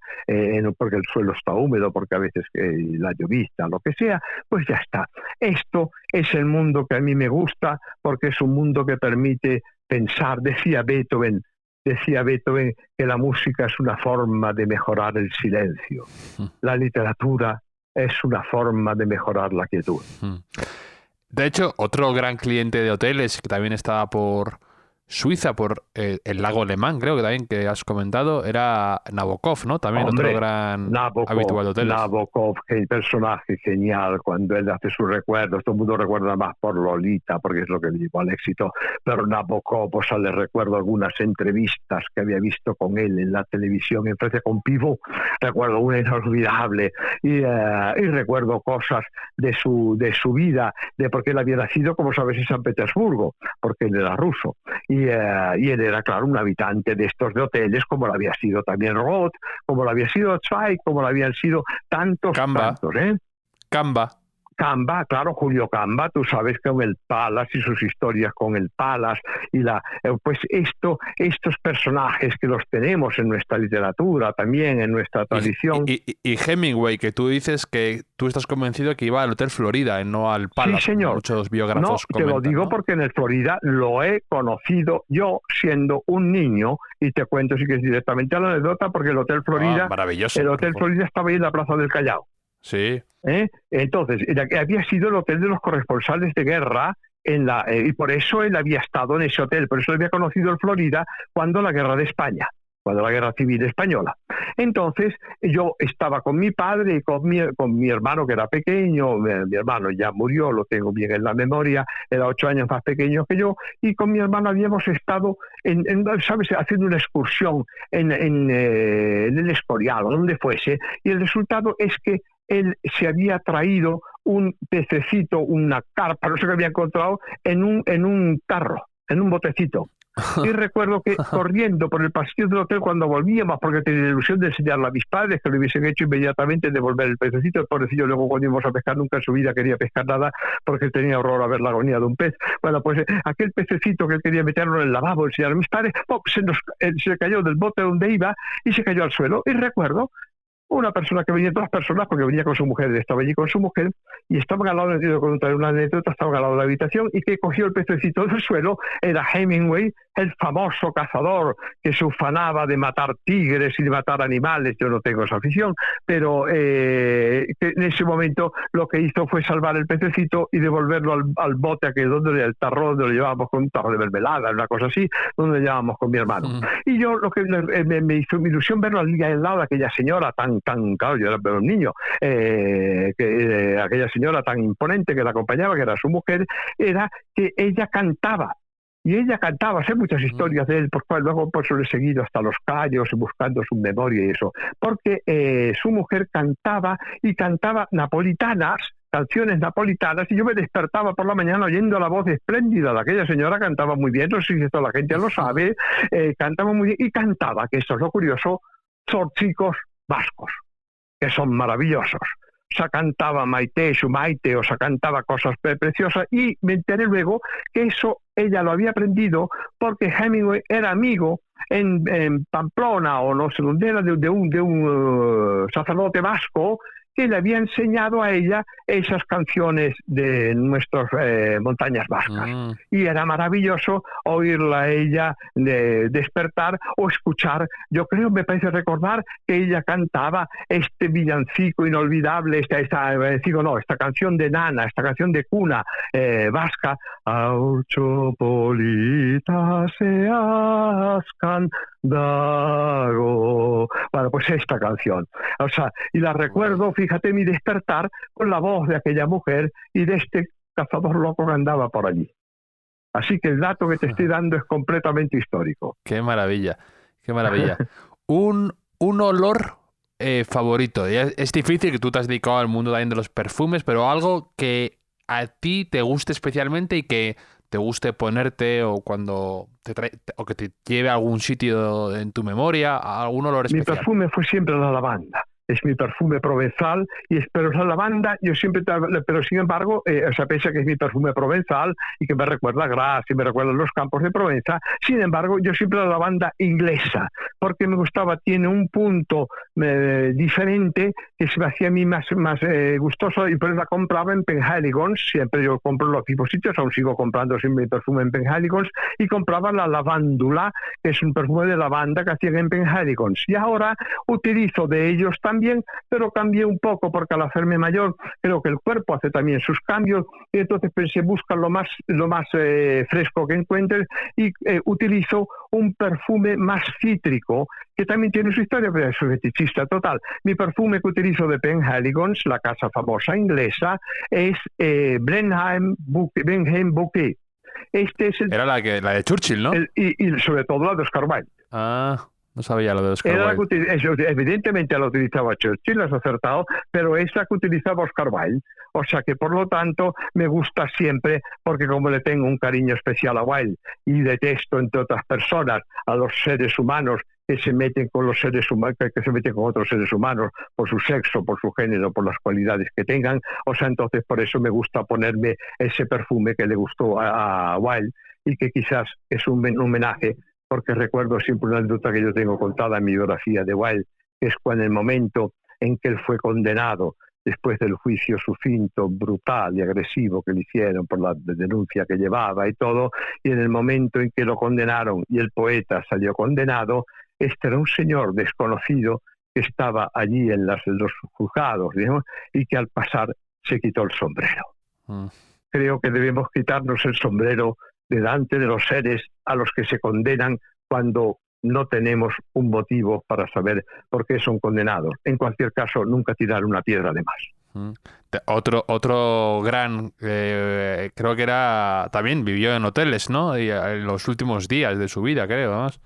porque el suelo está húmedo, húmedo, porque a veces la llovizna, lo que sea, pues ya está. Esto es el mundo que a mí me gusta, porque es un mundo que permite pensar. Decía Beethoven que la música es una forma de mejorar el silencio. La literatura es una forma de mejorar la quietud.
De hecho, otro gran cliente de hoteles que también estaba por Suiza, por el lago Alemán, creo que también que has comentado, era Nabokov, ¿no? También otro gran habitual de hoteles.
Nabokov, que personaje genial, cuando él hace sus recuerdos, todo el mundo recuerda más por Lolita, porque es lo que le llevó al éxito, pero Nabokov, o sea, le recuerdo algunas entrevistas que había visto con él en la televisión en Francia con Pivot, recuerdo una inolvidable, y recuerdo cosas de su vida, de porque él había nacido, como sabes, en San Petersburgo, porque él era ruso. Y él era, claro, un habitante de estos de hoteles, como lo había sido también Roth, como lo había sido Zweig, como lo habían sido tantos. Camba, claro, Julio Camba, tú sabes, con el Palace y sus historias con el Palace, y pues estos personajes que los tenemos en nuestra literatura, también en nuestra tradición.
Y Hemingway, que tú dices que tú estás convencido que iba al Hotel Florida, no al Palace.
Sí, señor.
Muchos biógrafos
comentan, te lo digo, ¿no? Porque en el Florida lo he conocido yo siendo un niño, y te cuento si quieres directamente a la anécdota, porque el Hotel Florida,
maravilloso,
el Hotel Florida estaba ahí en la Plaza del Callao.
Sí.
Entonces, había sido el hotel de los corresponsales de guerra y por eso él había estado en ese hotel, por eso había conocido el Florida cuando la guerra de España, cuando la guerra civil española. Entonces, yo estaba con mi padre y con mi hermano, que era pequeño. Mi hermano ya murió, lo tengo bien en la memoria, era 8 años más pequeño que yo, y con mi hermano habíamos estado ¿sabes?, haciendo una excursión en el Escorial, o donde fuese, y el resultado es que él se había traído un pececito, una carpa, no sé qué había encontrado, en un tarro, en un botecito. Y recuerdo que corriendo por el pasillo del hotel cuando volvíamos, porque tenía la ilusión de enseñarlo a mis padres, que lo hubiesen hecho inmediatamente, devolver el pececito. El pobrecillo luego, cuando íbamos a pescar, nunca en su vida quería pescar nada, porque tenía horror a ver la agonía de un pez. Bueno, pues aquel pececito que él quería meterlo en el lavabo, enseñar a mis padres, se cayó del bote donde iba y se cayó al suelo. Y recuerdo una persona que venía, 2 personas, porque venía con su mujer, estaba allí con su mujer, y estaban al lado, necesito contar una anécdota, estaban al lado de la habitación, y que cogió el pececito del suelo, era Hemingway, el famoso cazador que se ufanaba de matar tigres y de matar animales. Yo no tengo esa afición, pero que en ese momento lo que hizo fue salvar el pececito y devolverlo al bote, el tarro donde lo llevábamos, con un tarro de mermelada, una cosa así, donde lo llevábamos con mi hermano. Y yo, lo que me hizo mi ilusión verlo al lado de aquella señora tan claro, yo era un niño, aquella señora tan imponente que la acompañaba, que era su mujer, era que ella cantaba. Y ella cantaba, sé muchas historias de él, porque luego pues lo he seguido hasta Los Cayos, buscando su memoria y eso, porque su mujer cantaba napolitanas, canciones napolitanas, y yo me despertaba por la mañana oyendo la voz espléndida de aquella señora. Cantaba muy bien, no sé si esto la gente lo sabe, cantaba muy bien, y cantaba, que esto es lo curioso, zortzicos vascos, que son maravillosos. O sea, cantaba Maite, Shumaite, o sea, cantaba cosas preciosas, y me enteré luego que eso ella lo había aprendido porque Hemingway era amigo en Pamplona, o no sé dónde era, de un sacerdote vasco, que le había enseñado a ella esas canciones de nuestras montañas vascas. Y era maravilloso oírla a ella despertar o escuchar. Yo creo, me parece recordar que ella cantaba este villancico inolvidable, esta canción de nana, esta canción de cuna vasca. Aurchopolita se ascan dago. Bueno, pues esta canción. O sea, y la recuerdo, fíjate, mi despertar con la voz de aquella mujer y de este cazador loco que andaba por allí. Así que el dato que te estoy dando es completamente histórico.
Qué maravilla, qué maravilla. Un olor favorito. Es difícil, que tú te has dedicado al mundo también de los perfumes, pero algo que a ti te guste especialmente y que te guste ponerte, o cuando o que te lleve a algún sitio en tu memoria, algún olor especial.
Mi perfume fue siempre la lavanda. es mi perfume provenzal, pero la lavanda, yo siempre, pero sin embargo, pese a que es mi perfume provenzal y que me recuerda a Grasse y me recuerda a los campos de Provenza, sin embargo, yo siempre la lavanda inglesa, porque me gustaba, tiene un punto diferente que se me hacía a mí más gustoso, y por eso la compraba en Penhaligon's. Siempre yo compro los mismos sitios, aún sigo comprando siempre mi perfume en Penhaligon's, y compraba la lavándula, que es un perfume de lavanda que hacían en Penhaligon's. Y ahora utilizo de ellos también, pero cambié un poco porque al hacerme mayor creo que el cuerpo hace también sus cambios, y entonces pensé, busca lo más fresco que encuentres, y utilizo un perfume más cítrico que también tiene su historia, pero es fetichista total. Mi perfume que utilizo de Penhaligon's, la casa famosa inglesa, es Blenheim Bouquet. Este es
Era la de Churchill, ¿no?
Y sobre todo la de Oscar Wilde.
No sabía lo de Oscar Wilde.
Evidentemente la utilizaba Churchill, has acertado, pero es la que utilizaba Oscar Wilde. O sea que, por lo tanto, me gusta siempre, porque como le tengo un cariño especial a Wilde y detesto, entre otras personas, a los seres humanos que se meten con los seres humanos, que se meten con otros seres humanos por su sexo, por su género, por las cualidades que tengan. O sea, entonces por eso me gusta ponerme ese perfume que le gustó a Wilde, y que quizás es un homenaje, porque recuerdo siempre una anécdota que yo tengo contada en mi biografía de Wilde, que es cuando en el momento en que él fue condenado, después del juicio sucinto, brutal y agresivo que le hicieron por la denuncia que llevaba y todo, y en el momento en que lo condenaron y el poeta salió condenado, este era un señor desconocido que estaba allí en los juzgados, digamos, y que al pasar se quitó el sombrero. Creo que debemos quitarnos el sombrero delante de los seres a los que se condenan cuando no tenemos un motivo para saber por qué son condenados. En cualquier caso, nunca tirar una piedra de más.
Otro gran, creo que también vivió en hoteles, ¿no? Y en los últimos días de su vida, creo, además.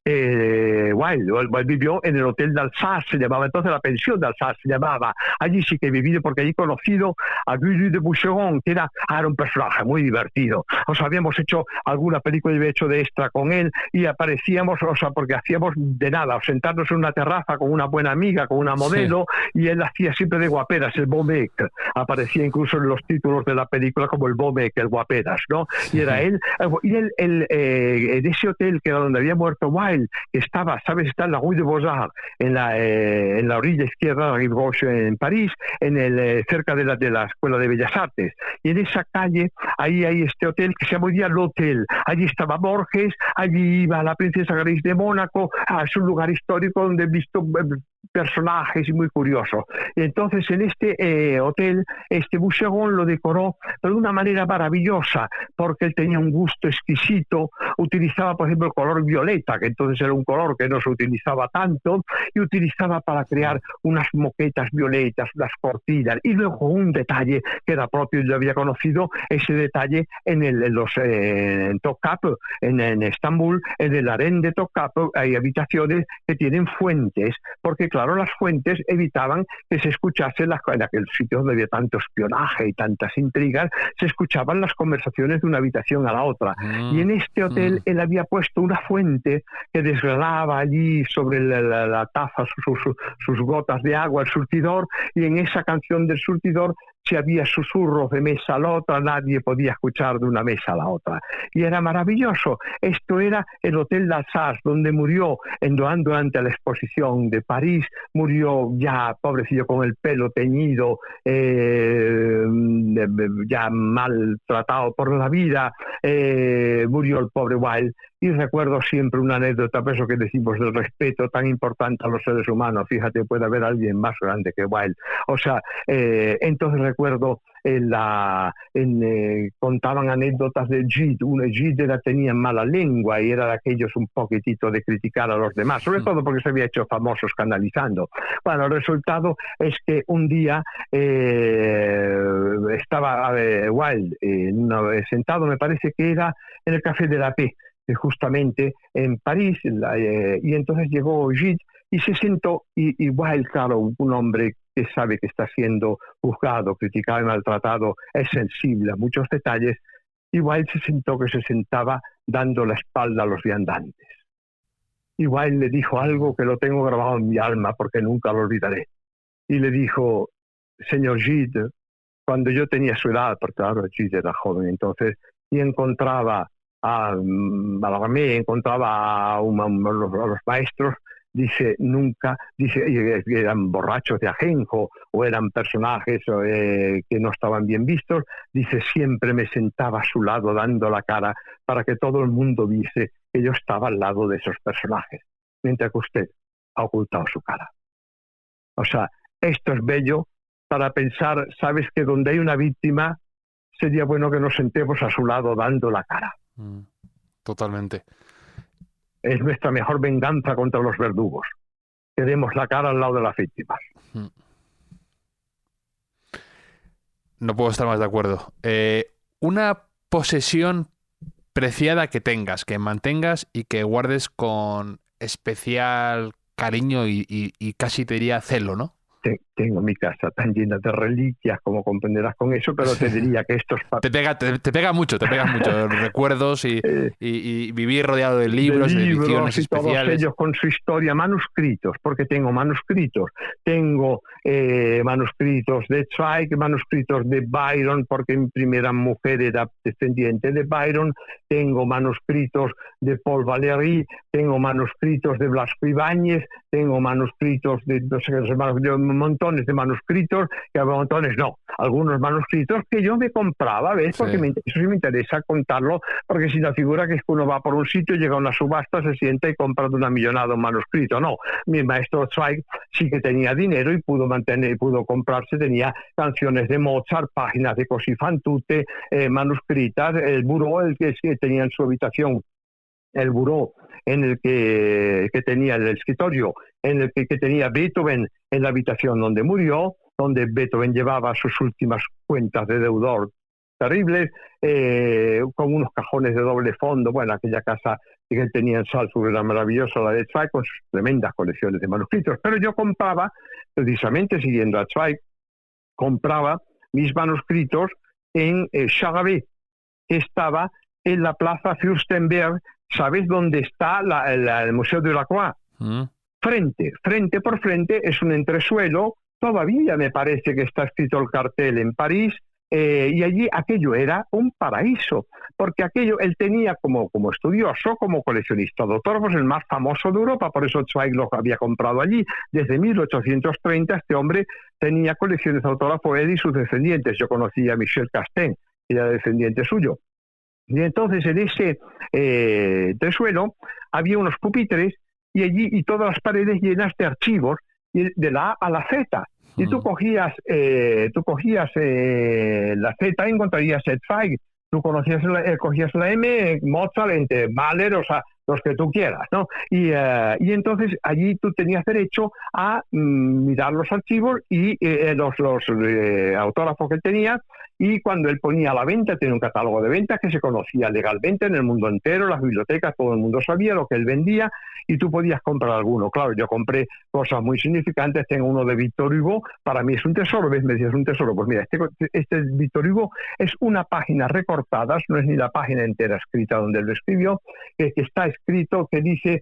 Wilde vivió en el Hotel de Alsace, se llamaba entonces, la pensión de Alsace se llamaba. Allí sí que he vivido, porque allí he conocido a Guy de Boucheron, que era un personaje muy divertido. O sea, habíamos hecho alguna película y había hecho de extra con él, y aparecíamos, o sea, porque hacíamos de nada, sentarnos en una terraza con una buena amiga, con una modelo, sí. Y él hacía siempre de guaperas, el beau mec. Aparecía incluso en los títulos de la película como el beau mec, el guaperas, ¿no? Y era él, y él en ese hotel que era donde había muerto Wilde, que estaba, ¿sabes? Está en la Rue de Beaux-Arts, en la orilla izquierda de la Rive Gauche en París, cerca de la Escuela de Bellas Artes. Y en esa calle, ahí hay este hotel que se llama hoy día L'Hotel. Allí estaba Borges, allí iba la princesa Grace de Mónaco. Es un lugar histórico donde he visto personajes y muy curioso. Y entonces en este hotel, Boucheron lo decoró de una manera maravillosa, porque él tenía un gusto exquisito. Utilizaba, por ejemplo, el color violeta, que entonces era un color que no se utilizaba tanto, y utilizaba para crear unas moquetas violetas, unas cortinas, y luego un detalle que era propio, yo había conocido ese detalle en Topkapı, en Estambul, en el harén de Topkapı hay habitaciones que tienen fuentes, porque claro, las fuentes evitaban que se escuchase en aquel sitio donde había tanto espionaje y tantas intrigas, se escuchaban las conversaciones de una habitación a la otra. Y en este hotel él había puesto una fuente que desgranaba allí sobre la taza sus gotas de agua, el surtidor, y en esa canción del surtidor, si había susurros de mesa a la otra, nadie podía escuchar de una mesa a la otra. Y era maravilloso. Esto era el Hotel d'Alsace, donde murió durante la exposición de París, murió ya, pobrecillo, con el pelo teñido, ya maltratado por la vida, murió el pobre Wilde. Y recuerdo siempre una anécdota, por eso que decimos del respeto tan importante a los seres humanos. Fíjate, puede haber alguien más grande que Wilde. O sea, entonces recuerdo contaban anécdotas de Gide. Gide tenía mala lengua y era de aquellos un poquitito de criticar a los demás, sobre todo porque se había hecho famoso escandalizando. Bueno, el resultado es que un día estaba Wilde sentado, me parece que era en el Café de la Paix, justamente en París, y entonces llegó Gide y se sentó, y Wilde, claro, un hombre que sabe que está siendo juzgado, criticado y maltratado, es sensible a muchos detalles, y Wilde se sentaba dando la espalda a los viandantes. Y Wilde le dijo algo que lo tengo grabado en mi alma porque nunca lo olvidaré. Y le dijo, señor Gide, cuando yo tenía su edad, porque claro, Gide era joven entonces, y encontraba a Mallarmé, encontraba a los maestros, dice, nunca, dice, eran borrachos de ajenjo o eran personajes que no estaban bien vistos, dice, siempre me sentaba a su lado dando la cara para que todo el mundo viese que yo estaba al lado de esos personajes, mientras que usted ha ocultado su cara. O sea, esto es bello para pensar, sabes que donde hay una víctima sería bueno que nos sentemos a su lado dando la cara.
Totalmente.
Es nuestra mejor venganza contra los verdugos. Queremos la cara al lado de las víctimas.
No puedo estar más de acuerdo. Una posesión preciada que tengas, que mantengas y que guardes con especial cariño y casi te diría celo, ¿no?
Tengo mi casa tan llena de reliquias, como comprenderás con eso, pero te diría que estos...
Te pega mucho recuerdos y vivir rodeado de libros, de ediciones
y
especiales.
Todos ellos con su historia, manuscritos, porque tengo manuscritos. Tengo manuscritos de Zweig, manuscritos de Byron, porque mi primera mujer era descendiente de Byron. Tengo manuscritos de Paul Valéry, tengo manuscritos de Blasco Ibáñez, tengo manuscritos de no sé qué, montones de manuscritos, algunos manuscritos que yo me compraba, ¿ves? Porque eso sí me interesa contarlo, porque si la figura que es que uno va por un sitio, llega a una subasta, se sienta y compra de una millonada un manuscrito. No, mi maestro Zweig sí que tenía dinero y pudo comprarse, tenía canciones de Mozart, páginas de Così fan tutte, manuscritas, el buró, el que tenía en su habitación, el buró en el que tenía el escritorio, en el que tenía Beethoven en la habitación donde murió, donde Beethoven llevaba sus últimas cuentas de deudor terribles, con unos cajones de doble fondo. Bueno, aquella casa que él tenía en Salzburg era maravillosa, la de Zweig, con sus tremendas colecciones de manuscritos. Pero yo compraba, precisamente siguiendo a Zweig, compraba mis manuscritos en Charabé, que estaba en la plaza Fürstenberg. ¿Sabes dónde está el Museo de la Croix? Frente por frente, es un entresuelo, todavía me parece que está escrito el cartel en París, y allí aquello era un paraíso, porque aquello él tenía como estudioso, como coleccionista de autógrafos, el más famoso de Europa, por eso Zweig lo había comprado allí. Desde 1830 este hombre tenía colecciones de autógrafos, él y sus descendientes. Yo conocía a Michel Castin, que era descendiente suyo. Y entonces en ese entresuelo había unos pupitres y allí y todas las paredes llenas de archivos de la A a la Z. Y tú cogías la Z y encontrarías el Zweig. Tú cogías la M, Mozart, Mahler, o sea, los que tú quieras, ¿no? Y entonces allí tú tenías derecho a mirar los archivos y los autógrafos que él tenía. Y cuando él ponía a la venta, tenía un catálogo de ventas que se conocía legalmente en el mundo entero, las bibliotecas, todo el mundo sabía lo que él vendía y tú podías comprar alguno. Claro, yo compré cosas muy significantes, tengo uno de Victor Hugo, para mí es un tesoro, ¿ves? Me decías, es un tesoro. Pues mira, este Victor Hugo es una página recortada, no es ni la página entera escrita donde él lo escribió, que está escrito que dice,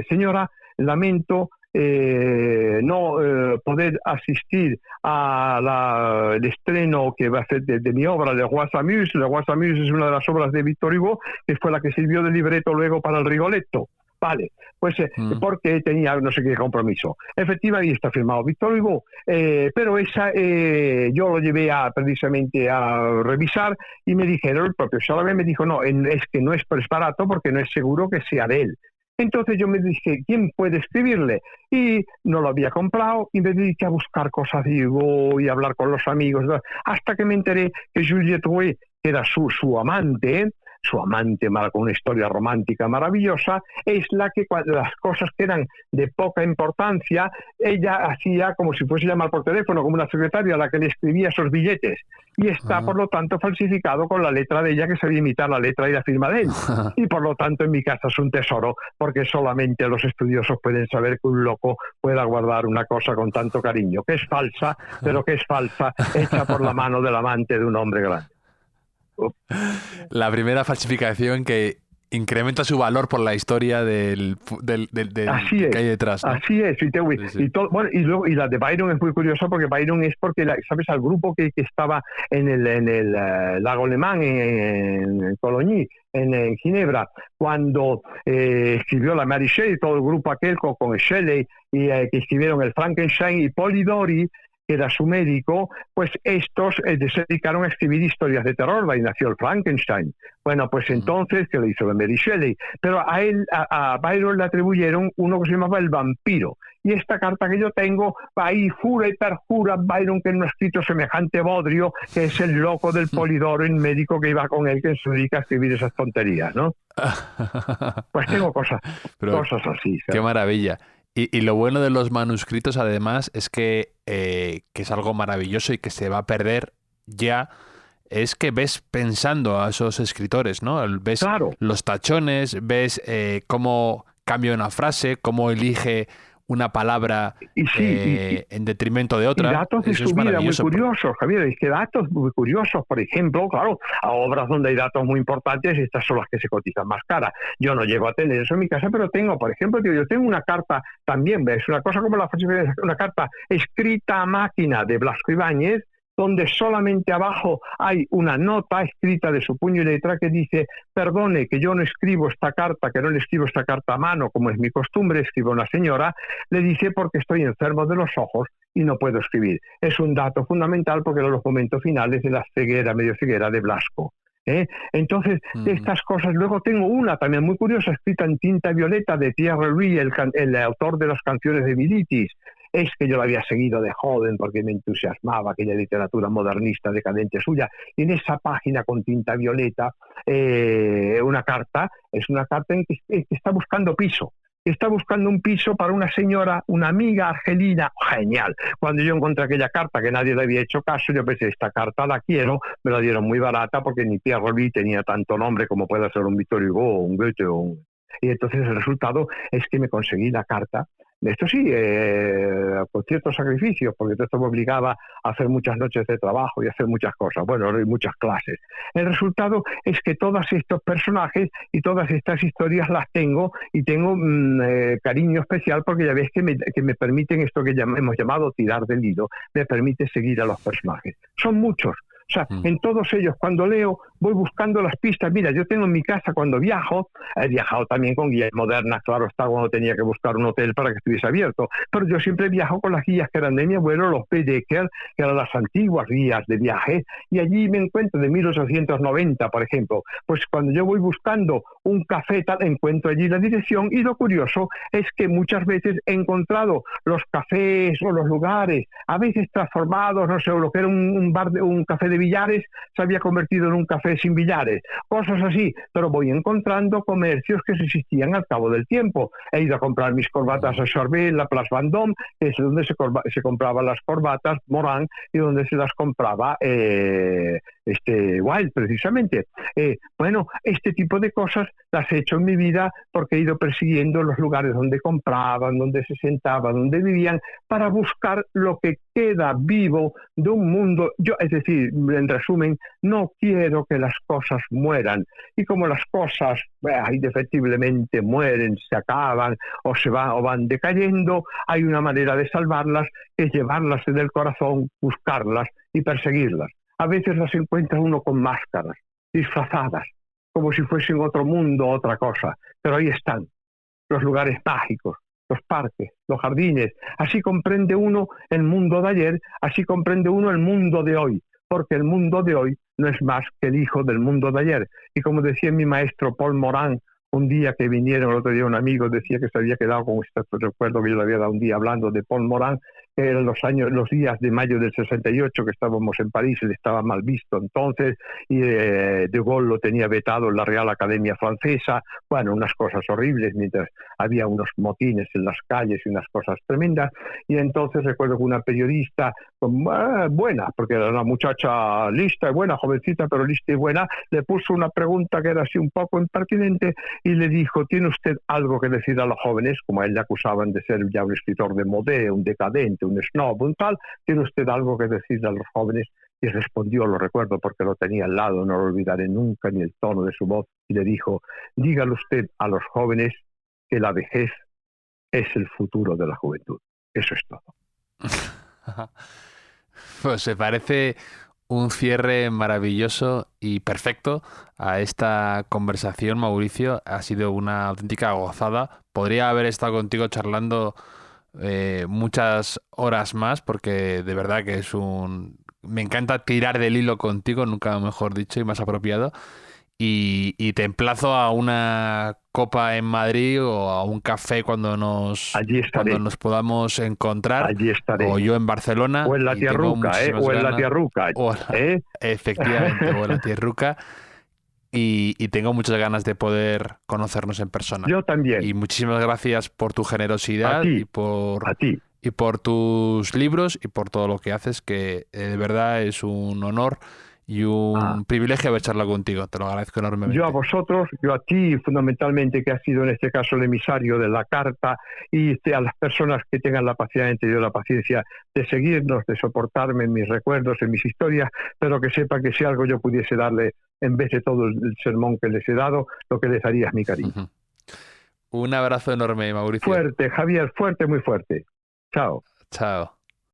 señora, lamento no poder asistir al estreno que va a ser de mi obra, Le Roi s'amuse. Le Roi s'amuse es una de las obras de Victor Hugo, que fue la que sirvió de libreto luego para el Rigoletto. Vale, pues porque tenía no sé qué compromiso. Efectivamente está firmado Victor Hugo, pero esa yo lo llevé precisamente a revisar y me dijeron, el propio Chalamet me dijo, no, es que no es barato porque no es seguro que sea de él. Entonces yo me dije, ¿quién puede escribirle? Y no lo había comprado y me dediqué a buscar cosas de Hugo y a hablar con los amigos, hasta que me enteré que Juliette Drouet, que era su amante, con una historia romántica maravillosa, es la que las cosas que eran de poca importancia, ella hacía como si fuese llamar por teléfono, como una secretaria a la que le escribía esos billetes. Y está, por lo tanto, falsificado con la letra de ella, que sabía imitar la letra y la firma de él. Y por lo tanto, en mi casa es un tesoro, porque solamente los estudiosos pueden saber que un loco pueda guardar una cosa con tanto cariño, que es falsa, pero que es falsa, hecha por la mano del amante de un hombre grande.
La primera falsificación que incrementa su valor por la historia del
Así
que hay detrás, ¿no?
Así es. Y todo, bueno, y la de Byron es muy curiosa porque Byron es porque, ¿sabes? Al grupo que estaba en el lago Alemán, en Coligny, en Ginebra, cuando escribió la Mary Shelley, todo el grupo aquel con Shelley, y que escribieron el Frankenstein, y Polidori, que era su médico, pues estos se dedicaron a escribir historias de terror, ahí nació el Frankenstein. Bueno, pues entonces, que le hizo la Mary Shelley, pero a Byron le atribuyeron uno que se llamaba El vampiro. Y esta carta que yo tengo, ahí jura y perjura Byron que no ha escrito semejante bodrio, que es el loco del Polidoro, el médico que iba con él, que se dedica a escribir esas tonterías, ¿no? Pues tengo cosas así.
Qué maravilla. Y lo bueno de los manuscritos, además, es que es algo maravilloso y que se va a perder ya, es que ves pensando a esos escritores, ¿no? Ves los tachones, ves cómo cambia una frase, cómo elige una palabra en detrimento de otra.
Y datos de su vida muy curiosos, Javier. Es que datos muy curiosos, por ejemplo, claro, a obras donde hay datos muy importantes, estas son las que se cotizan más caras. Yo no llego a tener eso en mi casa, pero tengo, por ejemplo, yo tengo una carta también, ¿ves? Una cosa como una carta escrita a máquina de Blasco Ibáñez, donde solamente abajo hay una nota escrita de su puño y letra que dice: perdone que yo no escribo esta carta, que no le escribo esta carta a mano, como es mi costumbre, escribo a una señora, le dice porque estoy enfermo de los ojos y no puedo escribir. Es un dato fundamental porque eran los momentos finales de la ceguera, medio ceguera de Blasco. Entonces, estas cosas. Luego tengo una también muy curiosa, escrita en tinta violeta, de Thierry Louis, el autor de las canciones de Bilitis. Es que yo la había seguido de joven porque me entusiasmaba aquella literatura modernista decadente suya. Y en esa página con tinta violeta, una carta en que está buscando piso. Está buscando un piso para una señora, una amiga argelina. Genial. Cuando yo encontré aquella carta que nadie le había hecho caso, yo pensé, esta carta la quiero. Me la dieron muy barata porque ni Pierre Robert tenía tanto nombre como puede ser un Victor Hugo, un Goethe Y entonces el resultado es que me conseguí la carta. Esto sí, con ciertos sacrificios, porque esto me obligaba a hacer muchas noches de trabajo y hacer muchas cosas, bueno, muchas clases. El resultado es que todos estos personajes y todas estas historias las tengo, y tengo cariño especial porque ya ves que me permiten esto que hemos llamado tirar del hilo, me permite seguir a los personajes. Son muchos. O sea, en todos ellos, cuando leo, voy buscando las pistas. Mira, yo tengo en mi casa, cuando viajo, he viajado también con guías modernas, claro está, cuando tenía que buscar un hotel para que estuviese abierto, pero yo siempre viajo con las guías que eran de mi abuelo, los Baedeker, que eran las antiguas guías de viaje, y allí me encuentro de 1890, por ejemplo. Pues cuando yo voy buscando un café, encuentro allí la dirección, y lo curioso es que muchas veces he encontrado los cafés o los lugares, a veces transformados, no sé, lo que era un café de billares se había convertido en un café sin billares, cosas así, pero voy encontrando comercios que existían al cabo del tiempo. He ido a comprar mis corbatas a Sorbet, la Place Vendôme, que es donde se compraban las corbatas Morán y donde se las compraba Wilde, precisamente. Bueno, este tipo de cosas las he hecho en mi vida porque he ido persiguiendo los lugares donde compraban, donde se sentaban, donde vivían, para buscar lo que queda vivo de un mundo. Yo, es decir, en resumen, no quiero que las cosas mueran. Y como las cosas indefectiblemente mueren, se acaban o van decayendo, hay una manera de salvarlas, es llevarlas en el corazón, buscarlas y perseguirlas. A veces las encuentra uno con máscaras, disfrazadas, como si fuesen otro mundo, otra cosa. Pero ahí están, los lugares mágicos, los parques, los jardines. Así comprende uno el mundo de ayer, así comprende uno el mundo de hoy, porque el mundo de hoy no es más que el hijo del mundo de ayer. Y como decía mi maestro Paul Morán, un día que vinieron, el otro día un amigo decía que se había quedado con este recuerdo que yo le había dado un día hablando de Paul Morán, que eran los días de mayo del 68 que estábamos en París, él estaba mal visto entonces, y De Gaulle lo tenía vetado en la Real Academia Francesa, bueno, unas cosas horribles, mientras había unos motines en las calles y unas cosas tremendas, y entonces recuerdo que una periodista buena, porque era una muchacha lista y buena, jovencita, pero lista y buena, le puso una pregunta que era así un poco impertinente, y le dijo: ¿tiene usted algo que decir a los jóvenes? Como a él le acusaban de ser ya un escritor de modé, un decadente, un snob, un tal. ¿Tiene usted algo que decir a los jóvenes? Y respondió, lo recuerdo porque lo tenía al lado, no lo olvidaré nunca, ni el tono de su voz, y le dijo, dígale usted a los jóvenes que la vejez es el futuro de la juventud. Eso es todo.
Pues me parece un cierre maravilloso y perfecto a esta conversación, Mauricio. Ha sido una auténtica gozada. Podría haber estado contigo charlando muchas horas más, porque de verdad que me encanta tirar del hilo contigo, nunca mejor dicho y más apropiado. Y te emplazo a una copa en Madrid o a un café cuando nos podamos encontrar.
Allí estaré.
O yo en Barcelona.
O en la Tierruca, o en la Tierruca.
Efectivamente, o en la Tierruca. Y tengo muchas ganas de poder conocernos en persona.
Yo también.
Y muchísimas gracias por tu generosidad y por tus libros y por todo lo que haces, que de verdad es un honor y un privilegio haber charlado contigo. Te lo agradezco enormemente.
Yo a vosotros, yo a ti fundamentalmente, que has sido en este caso el emisario de la carta, y a las personas que tengan la paciencia, la paciencia de seguirnos, de soportarme en mis recuerdos, en mis historias, pero que sepan que si algo yo pudiese darle, en vez de todo el sermón que les he dado, lo que les daría es mi cariño.
Un abrazo enorme, Mauricio.
Fuerte, Javier, fuerte, muy fuerte. Chao.
Chao.